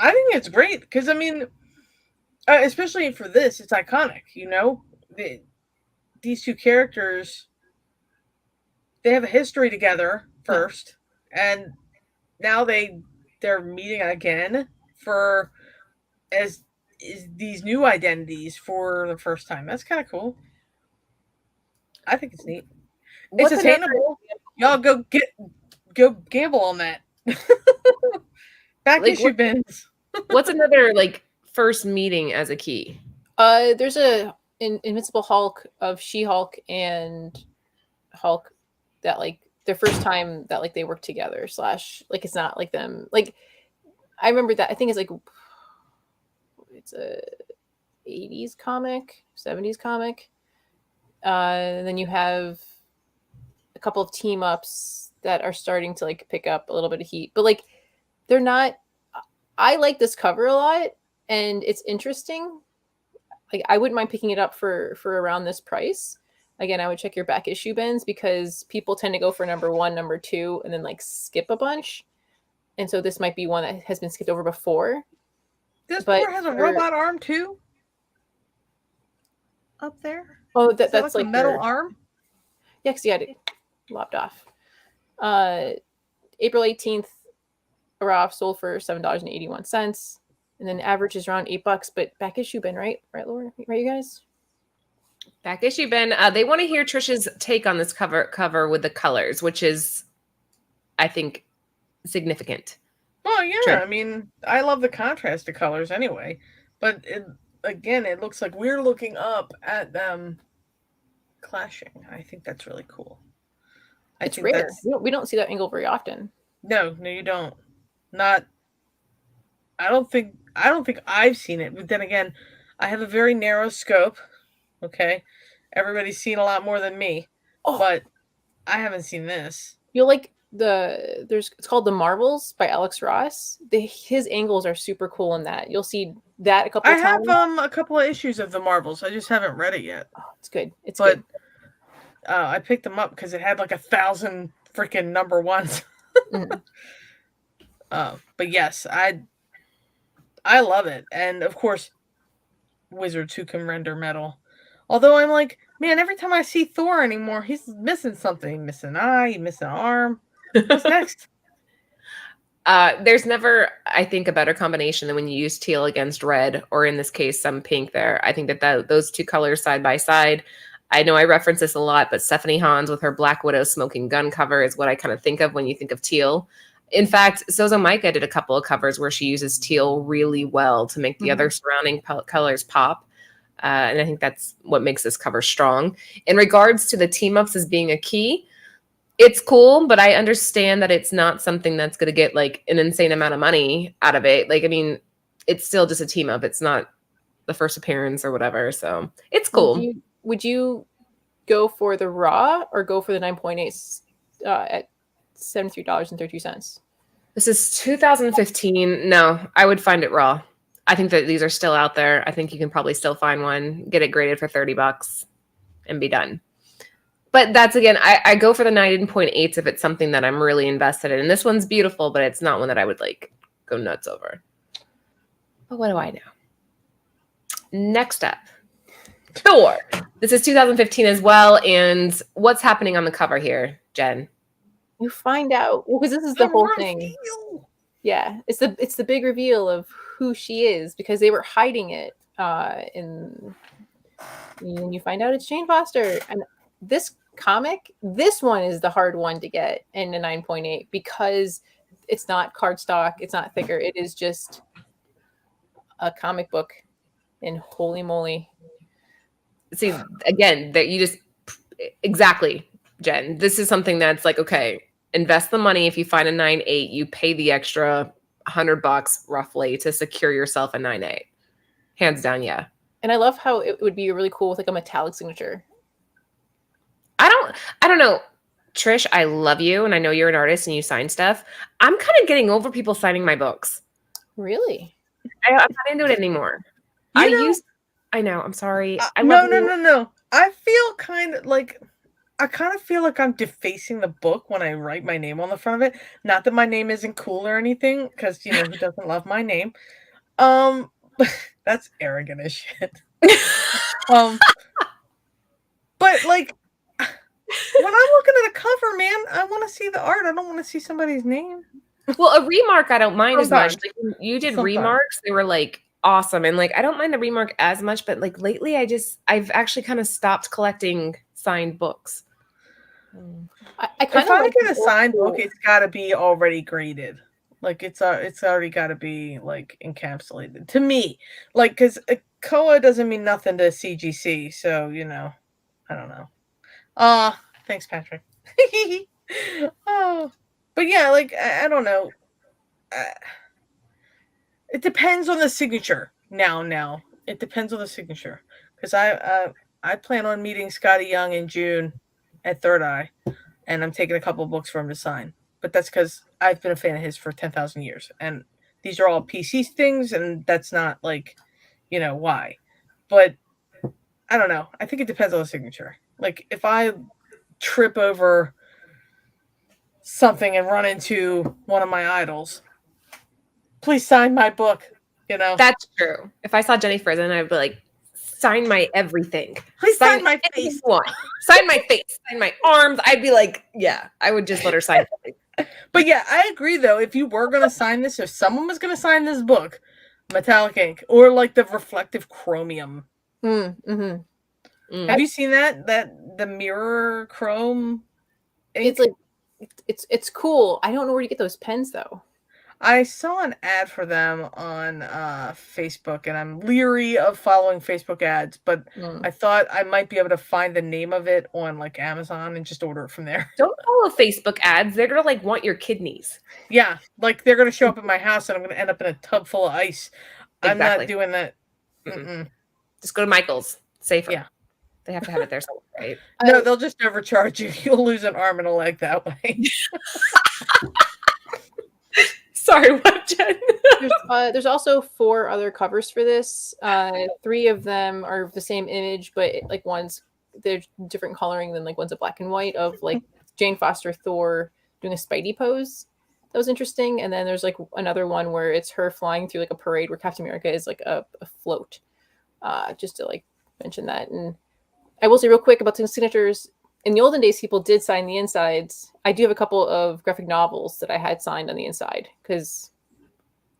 I think it's great because, I mean, especially for this, it's iconic, you know? These two characters, they have a history together first, and now they're meeting again for as is these new identities for the first time. That's kind of cool. I think it's neat. What's it's attainable. Y'all go gamble on that. Back Like, issue bins. What's another like first meeting as a key? There's a Invincible Hulk of She-Hulk and Hulk that like their first time that like they work together / like it's not like them like I remember that I think it's like it's a 80s comic, 70s comic. And then you have a couple of team ups that are starting to like pick up a little bit of heat, but like they're not. I like this cover a lot, and it's interesting. Like I wouldn't mind picking it up for around this price. Again, I would check your back issue bins because people tend to go for number 1, number 2, and then like skip a bunch. And so this might be one that has been skipped over before. This Thor has a robot arm too. Up there. Oh, that's like a metal arm. Yeah, because he had it lopped off. April 18th, raw sold for $7.81, and then average is around $8. But back issue bin, right, Laura? Right, you guys? Back issue bin. They want to hear Trish's take on this cover with the colors, which is, I think, significant. Well, yeah. Sure. I mean, I love the contrast of colors anyway, but it looks like we're looking up at them clashing. I think that's really cool. It's rare. We don't see that angle very often. No, you don't. Not. I don't think I've seen it. But then again, I have a very narrow scope. Okay, everybody's seen a lot more than me, but I haven't seen this. You'll like it's called The Marvels by Alex Ross. His angles are super cool in that. You'll see that a couple of times. I have a couple of issues of The Marvels. I just haven't read it yet. Oh, it's good. It's good. I picked them up because it had like 1,000 freaking number ones. But yes, I love it. And of course, wizards who can render metal. Although I'm like, man, every time I see Thor anymore, he's missing something. Missing an eye, missing an arm. What's next? There's never, I think, a better combination than when you use teal against red, or in this case, some pink there. I think that those two colors side by side. I know I reference this a lot, but Stephanie Hans with her Black Widow smoking gun cover is what I kind of think of when you think of teal. In fact, Sozo Micah did a couple of covers where she uses teal really well to make the other surrounding colors pop. And I think that's what makes this cover strong. In regards to the team-ups as being a key, it's cool, but I understand that it's not something that's going to get like an insane amount of money out of it. Like, I mean, it's still just a team-up. It's not the first appearance or whatever. So it's cool. Would you go for the raw or go for the 9.8 at $73.32? This is 2015. No, I would find it raw. I think that these are still out there. I think you can probably still find one, get it graded for $30 and be done. But that's, again, I go for the 9.8s if it's something that I'm really invested in. And this one's beautiful, but it's not one that I would like go nuts over. But what do I know? Next up. Thor. This is 2015 as well. And what's happening on the cover here, Jen? You find out because this is the whole thing. Reveal. Yeah, it's the big reveal of who she is because they were hiding it. And you find out it's Jane Foster. And this comic, this one is the hard one to get in a 9.8 because it's not cardstock, it's not thicker. It is just a comic book. And holy moly! See, again, that you just exactly, Jen. This is something that's like, okay, invest the money. If you find a 9.8, you pay the extra $100 roughly to secure yourself a 9.8. Hands down, yeah. And I love how it would be really cool with like a metallic signature. I don't know. Trish, I love you, and I know you're an artist and you sign stuff. I'm kind of getting over people signing my books. Really? I'm not into it anymore. I know. I'm sorry. No. I kind of feel like I'm defacing the book when I write my name on the front of it. Not that my name isn't cool or anything, because who doesn't love my name? That's arrogant as shit. But like, when I'm looking at a cover, man, I want to see the art. I don't want to see somebody's name. Well, a remark I don't mind Sometimes. as much. Like when you did remarks, they were like awesome, and like I don't mind the remark as much, but like lately I've actually kind of stopped collecting signed books. I kind If of I like get a signed book, it's got to be already graded. Like it's already got to be like encapsulated to me. Like because Koa doesn't mean nothing to CGC, so I don't know. Thanks, Patrick. Oh, but yeah, like I don't know. It depends on the signature. Now it depends on the signature because I plan on meeting Scotty Young in June at Third Eye, and I'm taking a couple of books for him to sign. But that's because I've been a fan of his for 10,000 years, and these are all PC things, and that's not like, why. But I don't know. I think it depends on the signature. Like if I trip over something and run into one of my idols, please sign my book. That's true. If I saw Jenny Frison, I'd be like, sign my everything. Please sign my face. Sign my face. Sign my arms. I'd be like, yeah, I would just let her sign everything. But yeah, I agree though. If you were gonna sign this, if someone was gonna sign this book, metallic ink or like the reflective chromium. Mm-hmm. Have you seen that the mirror chrome ink? It's like it's cool. I don't know where you get those pens though. I saw an ad for them on Facebook, and I'm leery of following Facebook ads, but I thought I might be able to find the name of it on like Amazon and just order it from there. Don't follow Facebook ads. They're gonna like want your kidneys. Yeah, like they're gonna show up at my house and I'm gonna end up in a tub full of ice. Exactly. I'm not doing that. Mm-mm. Just go to Michael's. Safer. Yeah. They have to have it there somewhere, right? No, they'll just overcharge you. You'll lose an arm and a leg that way. Sorry, what, Jen? There's also 4 other covers for this. 3 of them are the same image, but like there's different coloring than like one's a black and white of like Jane Foster Thor doing a Spidey pose. That was interesting. And then there's like another one where it's her flying through like a parade where Captain America is like a float. Just to like mention that. And I will say real quick about the signatures. In the olden days, people did sign the insides. I do have a couple of graphic novels that I had signed on the inside because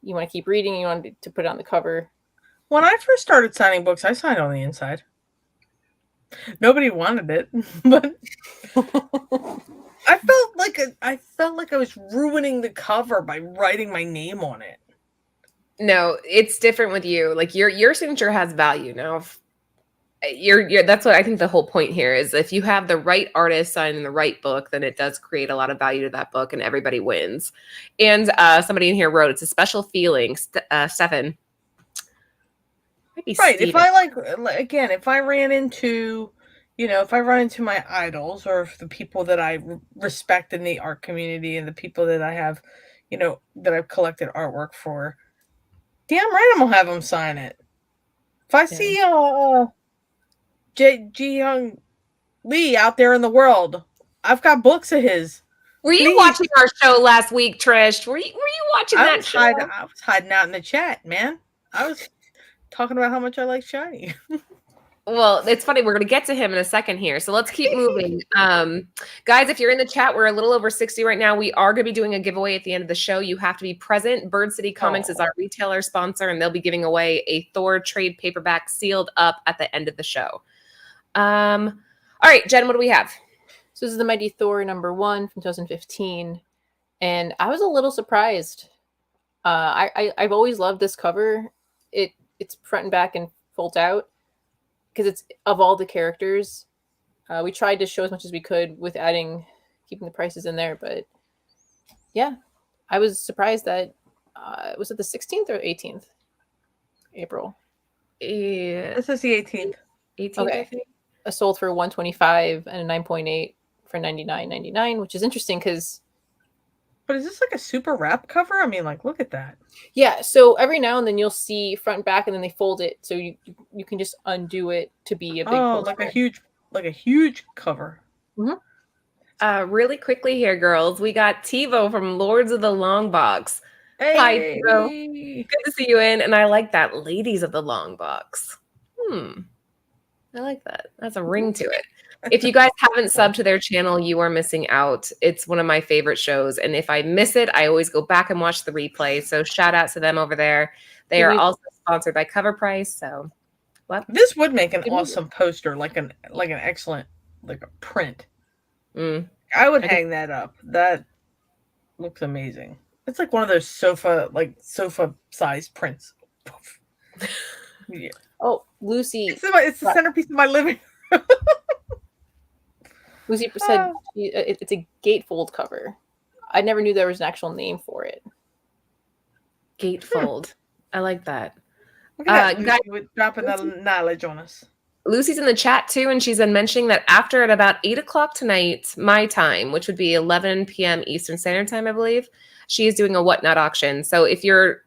you want to keep reading. You want to put it on the cover. When I first started signing books, I signed on the inside. Nobody wanted it, but I felt like I was ruining the cover by writing my name on it. No, it's different with you. Like your signature has value now. That's what I think the whole point here is. If you have the right artist signing the right book, then it does create a lot of value to that book, and everybody wins. And somebody in here wrote, "It's a special feeling." Stefan, right? Steven. If I if I ran into, if I run into my idols or the people that I respect in the art community and the people that I have, that I've collected artwork for, damn right I'm gonna have them sign it. If I see Ji Young Lee out there in the world, I've got books of his. Were you watching our show last week, Trish? Were you watching that show? I was hiding out in the chat, man. I was talking about how much I like Shiny. Well, it's funny. We're going to get to him in a second here. So let's keep moving. Guys, if you're in the chat, we're a little over 60 right now. We are going to be doing a giveaway at the end of the show. You have to be present. Bird City Comics is our retailer sponsor, and they'll be giving away a Thor trade paperback sealed up at the end of the show. All right, Jen, what do we have? So this is the Mighty Thor #1 from 2015. And I was a little surprised. I've always loved this cover. It's front and back and folds out. Because it's of all the characters, we tried to show as much as we could with keeping the prices in there. But yeah, I was surprised that was it the 16th or 18th April? Yeah, This is the 18th. 18th, Okay. I think. Sold for $125 and a 9.8 for $99.99, which is interesting because. But is this like a super wrap cover? I mean, like, look at that. Yeah, so every now and then you'll see front and back, and then they fold it, so you can just undo it to be a big. Like a huge cover. Mm-hmm. Really quickly here, girls. We got TiVo from Lords of the Long Box. Hey. Hi, TiVo. Good to see you in, and I like that. Ladies of the Long Box. I like that. That's a ring to it. If you guys haven't subbed to their channel, you are missing out. It's one of my favorite shows. And if I miss it, I always go back and watch the replay. So shout out to them over there. They are also sponsored by Cover Price. So what? This would make an awesome poster, like an excellent, like a print. I would hang that up. That looks amazing. It's like one of those sofa size prints. Yeah. Oh, Lucy. It's the centerpiece of my living room. Lucy said it's a gatefold cover. I never knew there was an actual name for it. Gatefold. I like that. Look at that, guys, dropping that knowledge on us. Lucy's in the chat too, and she's been mentioning that after at about 8 o'clock tonight, my time, which would be 11 p.m. Eastern Standard Time, I believe, she is doing a Whatnot auction. So if you're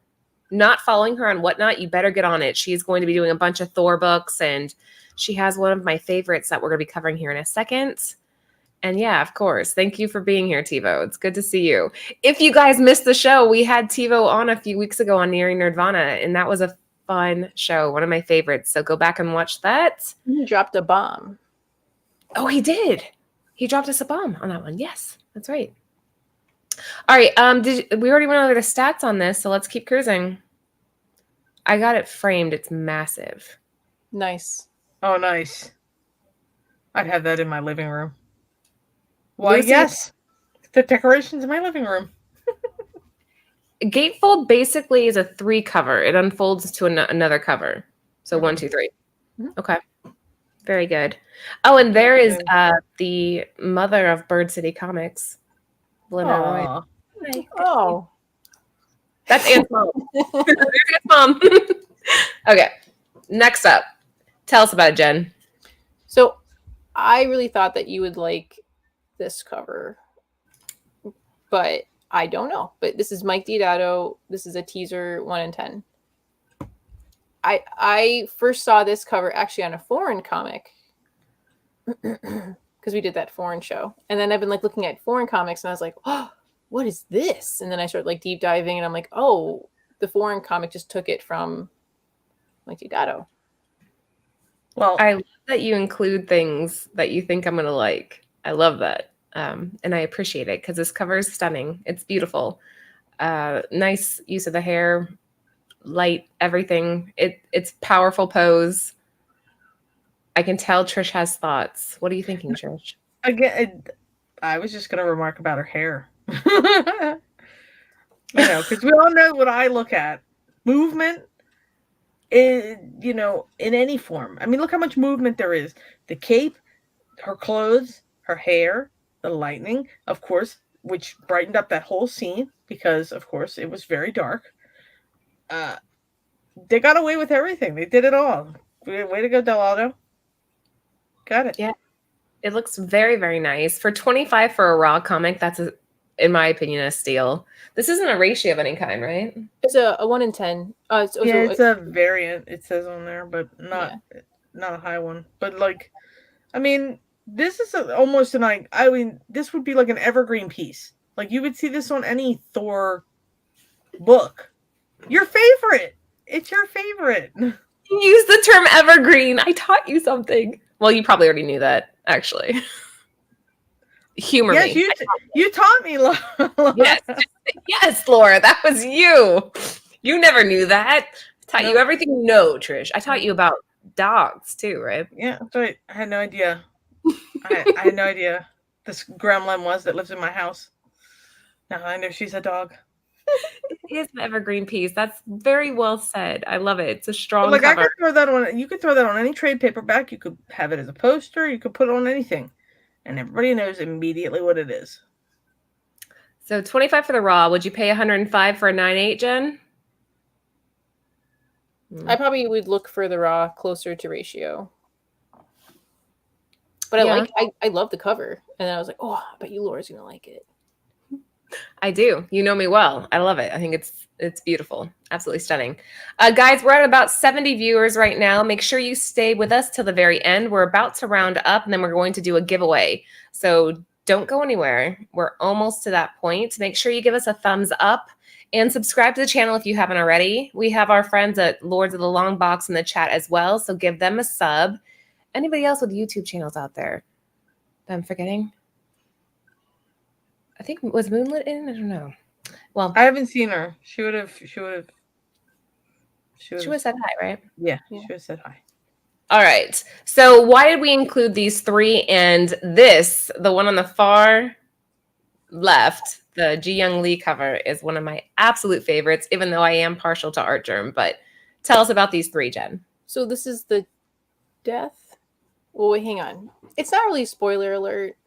not following her on Whatnot, you better get on it. She's going to be doing a bunch of Thor books, and she has one of my favorites that we're going to be covering here in a second. And yeah, of course. Thank you for being here, TiVo. It's good to see you. If you guys missed the show, we had TiVo on a few weeks ago on Nearing Nerdvana, and that was a fun show. One of my favorites. So go back and watch that. He dropped a bomb. Oh, he did. He dropped us a bomb on that one. Yes, that's right. All right. We already went over the stats on this, so let's keep cruising. I got it framed. It's massive. Nice. Oh, nice. I'd have that in my living room. Why, Lucy, yes. The decorations in my living room. Gatefold basically is a 3 cover. It unfolds to another cover. So 1, 2, 3. Okay. Very good. Oh, and there is the mother of Bird City Comics, Belinda Roy. Oh. That's Aunt's mom. There's Aunt's mom. Okay. Next up. Tell us about it, Jen. So I really thought that you would like this cover, but I don't know. But this is Mike Diodato. This is a teaser 1 in 10. I first saw this cover actually on a foreign comic because we did that foreign show, and then I've been like looking at foreign comics, and I was like, oh, what is this? And then I started like deep diving, and I'm like, oh, the foreign comic just took it from Mike Diodato. Well, I love that you include things that you think I'm gonna like. I love that. And I appreciate it because this cover is stunning. It's beautiful. Nice use of the hair, light, everything. It's powerful pose. I can tell Trish has thoughts. What are you thinking, Trish? Again, I was just going to remark about her hair. Because we all know what I look at. Movement, in any form. I mean, look how much movement there is. The cape, her clothes, her hair, the lightning, of course, which brightened up that whole scene because, of course, it was very dark. They got away with everything. They did it all. Way to go, Diodato. Got it. Yeah. It looks very, very nice. For $25 for a raw comic, that's, in my opinion, a steal. This isn't a ratio of any kind, right? It's a 1 in 10. It's a variant, it says on there, but not a high one. But, like, I mean... This is almost this would be like an evergreen piece. Like you would see this on any Thor book. Your favorite. It's your favorite. You use the term evergreen. I taught you something. Well, you probably already knew that, actually. Humor Yes, me. you taught me, Laura. Yes. Yes, Laura, that was you. You never knew that. I taught you Nope. everything you know, Trish. I taught you about dogs too, right? Yeah, that's right. I had no idea. I had no idea this gremlin was that lives in my house. Now I know she's a dog. It is an evergreen piece. That's very well said. I love it. It's a But strong like I cover. could throw that on. You could throw that on any trade paperback. You could have it as a poster. You could put it on anything, and everybody knows immediately what it is. So 25 for the raw. Would you pay 105 for a 9/8, Jen? I probably would look for the raw closer to ratio. But Yeah. I love the cover. And then I was like, oh, I bet you Laura's gonna like it. I do. You know me well. I love it. I think it's beautiful. Absolutely stunning. Guys, we're at about 70 viewers right now. Make sure you stay with us till the very end. We're about to round up, and then we're going to do a giveaway. So don't go anywhere. We're almost to that point. Make sure you give us a thumbs up and subscribe to the channel if you haven't already. We have our friends at Lords of the Long Box in the chat as well, so give them a sub. Anybody else with YouTube channels out there that I'm forgetting? I think, was Moonlit in? I don't know. Well, I haven't seen her. She would have she would have said hi, right? Yeah, she would have said hi. All right. So why did we include these three? And this, the one on the far left, the Ji Young Lee cover, is one of my absolute favorites, even though I am partial to Art Germ. But tell us about these three, Jen. So this is the death. Well, wait, hang on. It's not really a spoiler alert.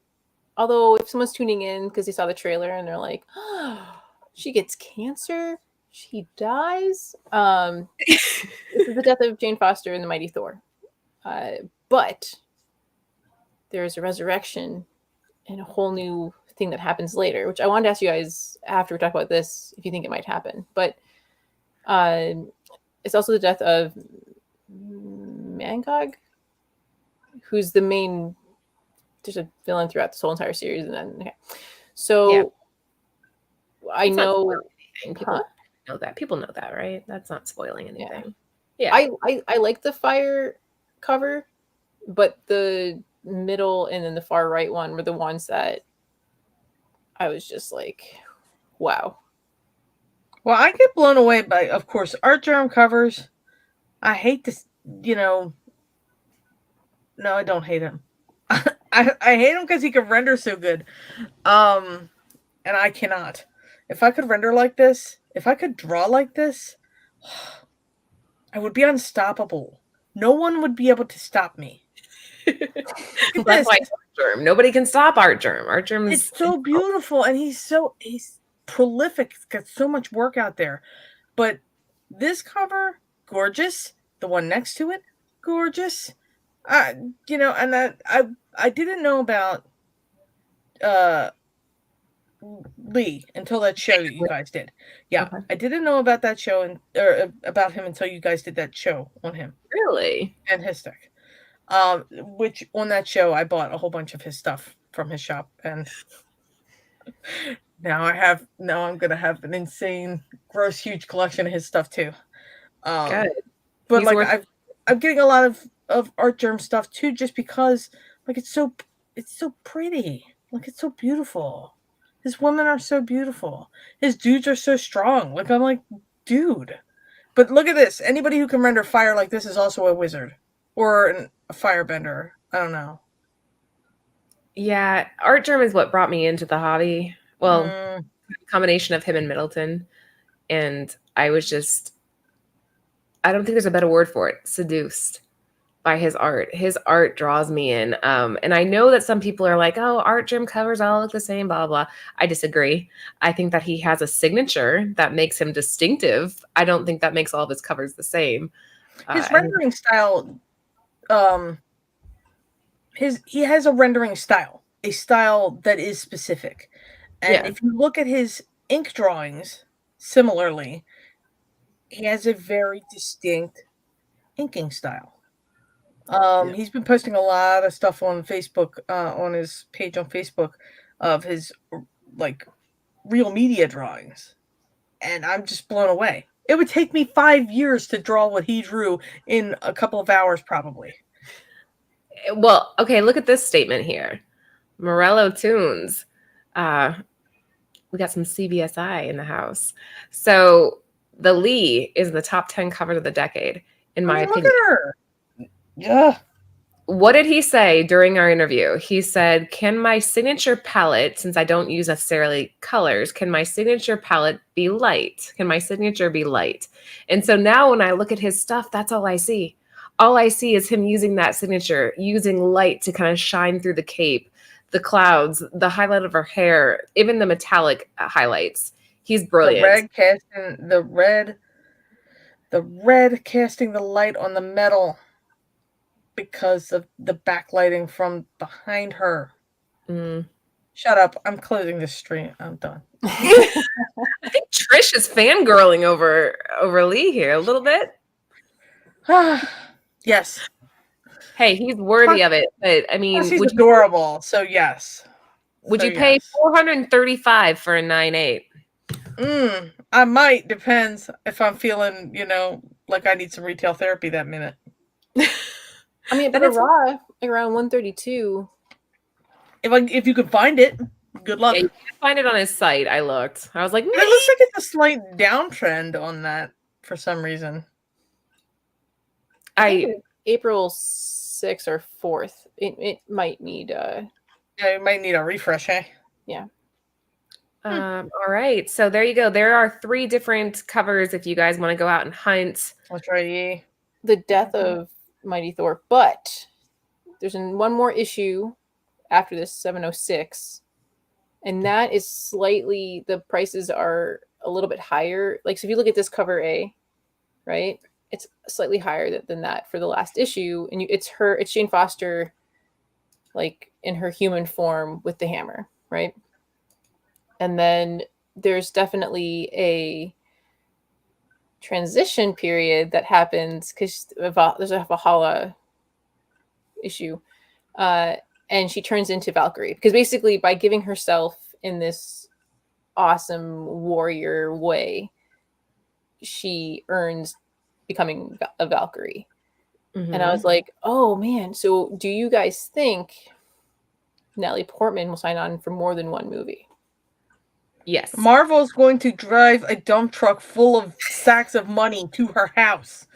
Although if someone's tuning in because they saw the trailer and they're like, oh, she gets cancer, she dies. This is the death of Jane Foster in The Mighty Thor. But there's a resurrection and a whole new thing that happens later, which I wanted to ask you guys after we talk about this if you think it might happen. But it's also the death of Mangog, who's the main. There's a villain throughout this whole entire series, and then so I know people know that. People know that, right? That's not spoiling anything. Yeah. I like the fire cover, but the middle and then the far right one were the ones that I was just like, wow. Well, I get blown away by, of course, Art Germ covers. I hate this, no, I don't hate him. I hate him because he can render so good. And I cannot. If I could render like this, if I could draw like this, I would be unstoppable. No one would be able to stop me. That's why Art Germ. Nobody can stop Art Germ. Art Germ is so beautiful, and he's prolific. He's got so much work out there. But this cover, gorgeous. The one next to it, gorgeous. And I didn't know about Lee until that show you guys did. Yeah, okay. I didn't know about that show or about him until you guys did that show on him. Really? And his stick. Which on that show I bought a whole bunch of his stuff from his shop, and now I'm gonna have an insane, gross, huge collection of his stuff too. Good. But I'm getting a lot of Art Germ stuff too, just because it's so pretty. It's so beautiful. His women are so beautiful. His dudes are so strong. I'm like, dude. But look at this. Anybody who can render fire like this is also a wizard or a firebender. I don't know. Yeah, Art Germ is what brought me into the hobby. Well, a combination of him and Middleton, and I was just, I don't think there's a better word for it, seduced by his art. His art draws me in. And I know that some people are like, oh, Art Germ covers all look the same, blah, blah. I disagree. I think that he has a signature that makes him distinctive. I don't think that makes all of his covers the same. His rendering style, he has a rendering style, a style that is specific. And if you look at his ink drawings, similarly, he has a very distinct inking style. He's been posting a lot of stuff on Facebook, on his page on Facebook, of his real media drawings, and I'm just blown away. It would take me 5 years to draw what he drew in a couple of hours, probably. Well, okay, look at this statement here. Morello Tunes. We got some CBSI in the house. So the Lee is in the top 10 covers of the decade, in my opinion. Look at her. Yeah. What did he say during our interview? He said, can my signature palette, since I don't use necessarily colors, can my signature palette be light? Can my signature be light? And so now when I look at his stuff, that's all I see. All I see is him using that signature, using light to kind of shine through the cape, the clouds, the highlight of her hair, even the metallic highlights. He's brilliant. The red casting the light on the metal because of the backlighting from behind her. Shut up. I'm closing this stream. I'm done. I think Trish is fangirling over Lee here a little bit. Yes. Hey, he's worthy of it. But I mean, he's adorable. So yes. Would you pay $435 for a 9.8? I might. Depends if I'm feeling, like I need some retail therapy that minute. I mean, but it's raw around 132. If you could find it, good luck. Yeah, you can find it on his site. I looked. I was like, it looks like it's a slight downtrend on that for some reason. April 6th or 4th. It might need it might need a refresh, eh? Yeah. All right. So there you go. There are 3 different covers if you guys want to go out and hunt. That's right. The death of Mighty Thor. But there's one more issue after this 706. And that is slightly, the prices are a little bit higher. Like, so if you look at this cover A, right? It's slightly higher than that for the last issue. And it's Jane Foster, like in her human form with the hammer, right? And then there's definitely a transition period that happens because there's a Valhalla issue. And she turns into Valkyrie because basically by giving herself in this awesome warrior way, she earns becoming a Valkyrie. Mm-hmm. And I was like, oh man, so do you guys think Natalie Portman will sign on for more than one movie? Yes. Marvel's going to drive a dump truck full of sacks of money to her house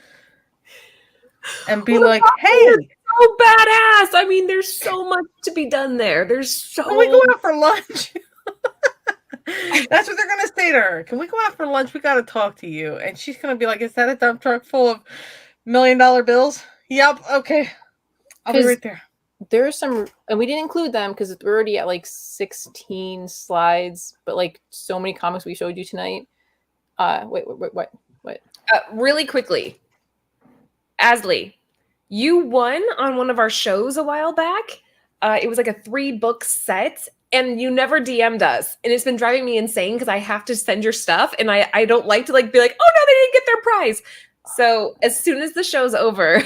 and be like, hey, so badass. I mean, there's so much to be done there. Can we go out for lunch? That's what they're going to say to her. Can we go out for lunch? We got to talk to you. And she's going to be like, is that a dump truck full of $1 million bills? Yep. Okay. I'll be right there. There's some, and we didn't include them because we're already at like 16 slides, but like so many comics we showed you tonight. What? Really quickly, Asley, you won on one of our shows a while back. It was like a 3-book set, and you never DM'd us, and it's been driving me insane because I have to send your stuff, and I don't like to be like, oh no, they didn't get their prize. So as soon as the show's over,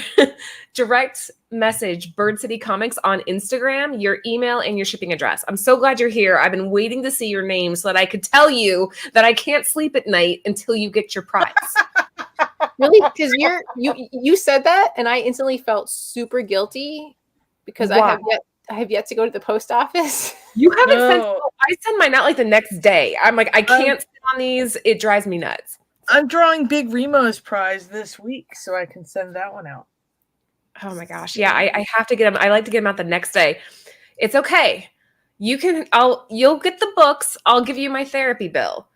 direct message Bird City Comics on Instagram, your email and your shipping address. I'm so glad you're here. I've been waiting to see your name so that I could tell you that I can't sleep at night until you get your prize. Really? Because you said that, and I instantly felt super guilty because I have yet to go to the post office. You haven't sent. I send mine out like the next day. I'm like, I can't sit on these. It drives me nuts. I'm drawing Big Remo's prize this week, so I can send that one out. Oh my gosh. Yeah, I have to get them. I like to get them out the next day. It's okay. You'll get the books. I'll give you my therapy bill.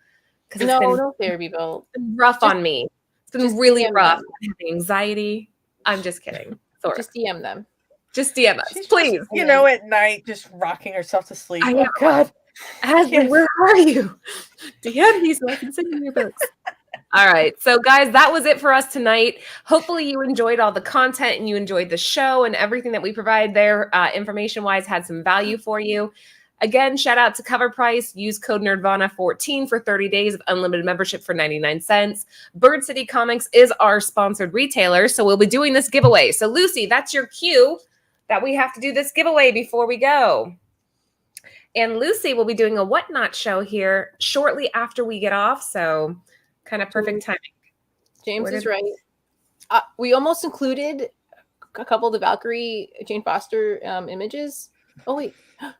No therapy bill. It's been rough on me. It's been really rough. I'm having anxiety. I'm just kidding. Thor. Just DM them. Just DM us, please. Just, at night, just rocking herself to sleep. Oh God. Ashley, where are you? DM me so I can send you your books. All right. So guys, that was it for us tonight. Hopefully you enjoyed all the content and you enjoyed the show and everything that we provide there. Information-wise had some value for you. Again, shout out to Cover Price. Use code Nerdvana14 for 30 days of unlimited membership for 99 cents. Bird City Comics is our sponsored retailer, so we'll be doing this giveaway. So Lucy, that's your cue that we have to do this giveaway before we go. And Lucy will be doing a Whatnot show here shortly after we get off, so kind of perfect timing. James is right. We almost included a couple of the Valkyrie Jane Foster images. Oh wait, how's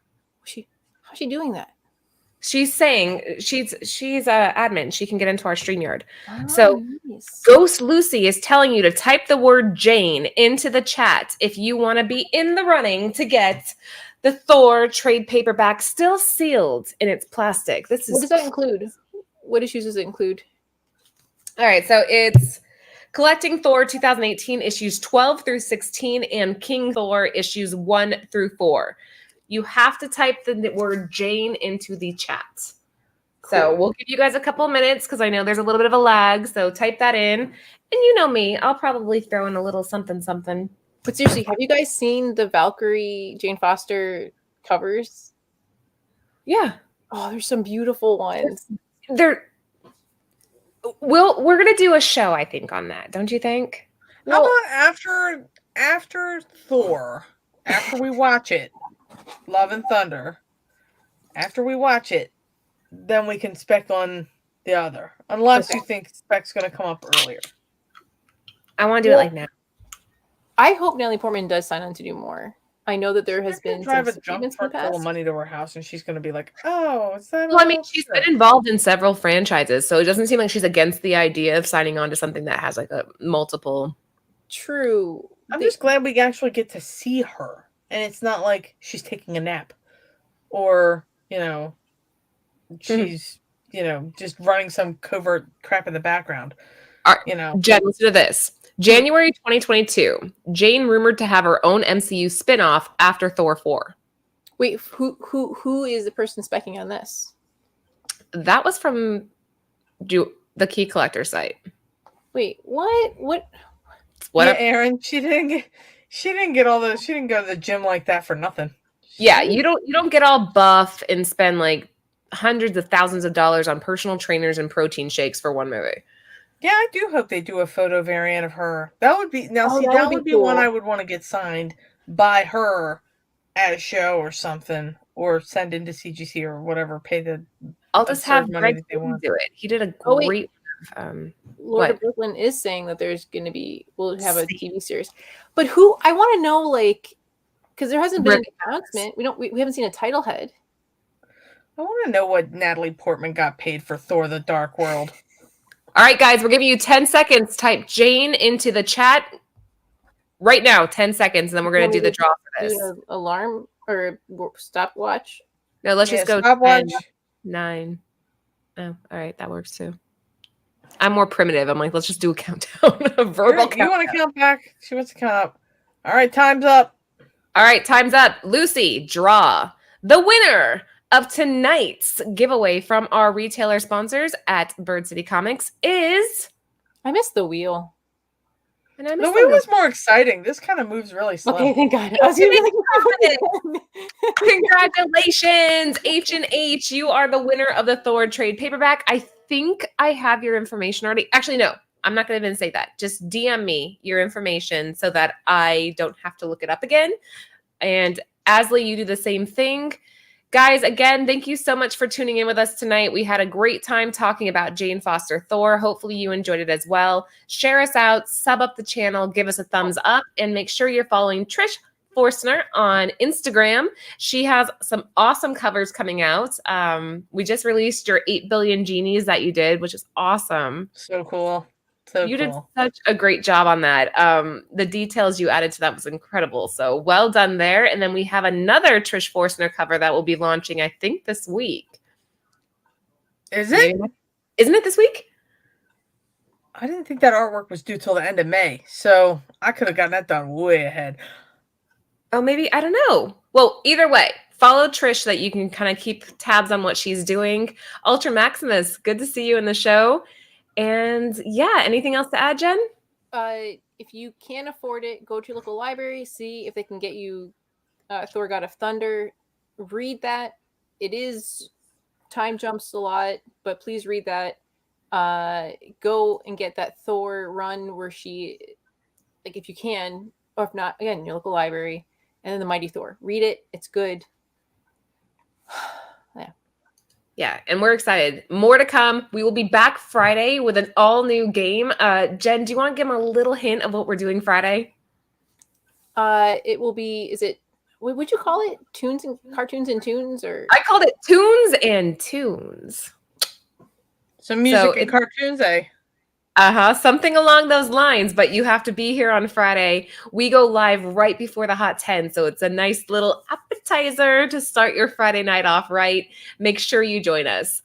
she doing that? She's saying she's admin. She can get into our StreamYard. Oh, So nice. Ghost Lucy is telling you to type the word Jane into the chat if you want to be in the running to get the Thor trade paperback still sealed in its plastic. This is What does that include? What issues does it include? all right. So it's Collecting Thor 2018 issues 12 through 16 and King Thor issues 1 through 4. You have to type the word Jane into the chat. So we'll give you guys a couple minutes because I know there's a little bit of a lag. So type that in. And you know me, I'll probably throw in a little something, something. But seriously, have you guys seen the Valkyrie Jane Foster covers? Yeah. Oh, there's some beautiful ones. We're gonna do a show, I think, on that. Don't you think? How about after Thor, after we watch it, Love and Thunder, after we watch it, then we can spec on the other. Unless you think spec's going to come up earlier. I want to do it like now. I hope Natalie Portman does sign on to do more. I know that there has been drive some a jump in the truck past. full of money to her house, and she's going to be like, "Oh, is that?" Well, I mean, she's been involved in several franchises, so it doesn't seem like she's against the idea of signing on to something that has like a multiple. True. I'm just glad we actually get to see her, and it's not like she's taking a nap, or she's just running some covert crap in the background. All right, Jen, listen to this. January 2022, Jane rumored to have her own MCU spinoff after Thor 4. Wait, who is the person specking on this? That was from the Key Collector site. Wait, what? Yeah, Aaron, she didn't get all those. She didn't go to the gym like that for nothing. Yeah, you don't get all buff and spend like hundreds of thousands of dollars on personal trainers and protein shakes for one movie. Yeah, I do hope they do a photo variant of her. That would be that would be cool. one I would want to get signed by her at a show or something, or send into CGC or whatever. Pay the I'll just have money Greg that they want. do it. He did a great. Lord of Brooklyn is saying that there's going to be we'll have a TV series, but who I want to know, like, because there hasn't been an announcement. We haven't seen a title head. I want to know what Natalie Portman got paid for Thor: The Dark World. All right, guys, we're giving you 10 seconds. Type Jane into the chat right now. 10 seconds, and then we're going to do the draw for this. Do an alarm or stopwatch? No, let's just go. Stopwatch. 10, 9. Oh, all right, that works too. I'm more primitive. I'm like, let's just do a countdown. A verbal countdown. You want to count back? She wants to count up. All right, time's up. All right, time's up. Lucy, draw. The winner of tonight's giveaway from our retailer sponsors at Bird City Comics is... I missed the wheel. And the wheel was more exciting. This kind of moves really slow. Okay, thank God. Congratulations, H&H. You are the winner of the Thor trade paperback. I think I have your information already. Actually, no. I'm not going to even say that. Just DM me your information so that I don't have to look it up again. And Asley, you do the same thing. Guys, again, thank you so much for tuning in with us tonight. We had a great time talking about Jane Foster Thor. Hopefully you enjoyed it as well. Share us out, sub up the channel, give us a thumbs up, and make sure you're following Trish Forstner on Instagram. She has some awesome covers coming out. We just released your 8 billion genies that you did, which is awesome. So cool. You did such a great job on that. The details you added to that was incredible. So well done there. And then we have another Trish Forstner cover that will be launching, I think, this week. Is it? Isn't it this week? I didn't think that artwork was due till the end of May. So I could have gotten that done way ahead. Oh, maybe. I don't know. Well, either way, follow Trish so that you can kind of keep tabs on what she's doing. Ultra Maximus, good to see you in the show. And yeah, anything else to add, Jen? If you can't afford it, go to your local library, see if they can get you Thor God of Thunder. Read that. It is time jumps a lot, but please read that. Go and get that Thor run where she, like, if you can, or if not, again, your local library. And then the Mighty Thor. Read it. It's good. Yeah. Yeah, and we're excited. More to come. We will be back Friday with an all-new game. Jen, do you want to give them a little hint of what we're doing Friday? It will be. Is it? What would you call it? Tunes and cartoons and tunes, or I called it Tunes and Tunes. Some music and cartoons, eh? Something along those lines, but you have to be here on Friday. We go live right before the Hot 10, so it's a nice little appetizer to start your Friday night off right. Make sure you join us.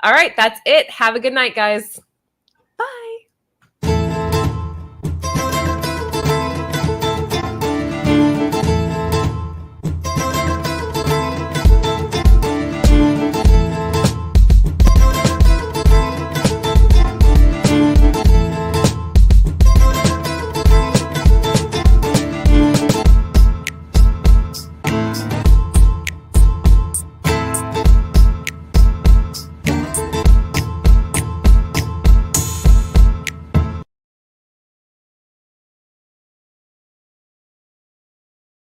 All right, that's it. Have a good night, guys.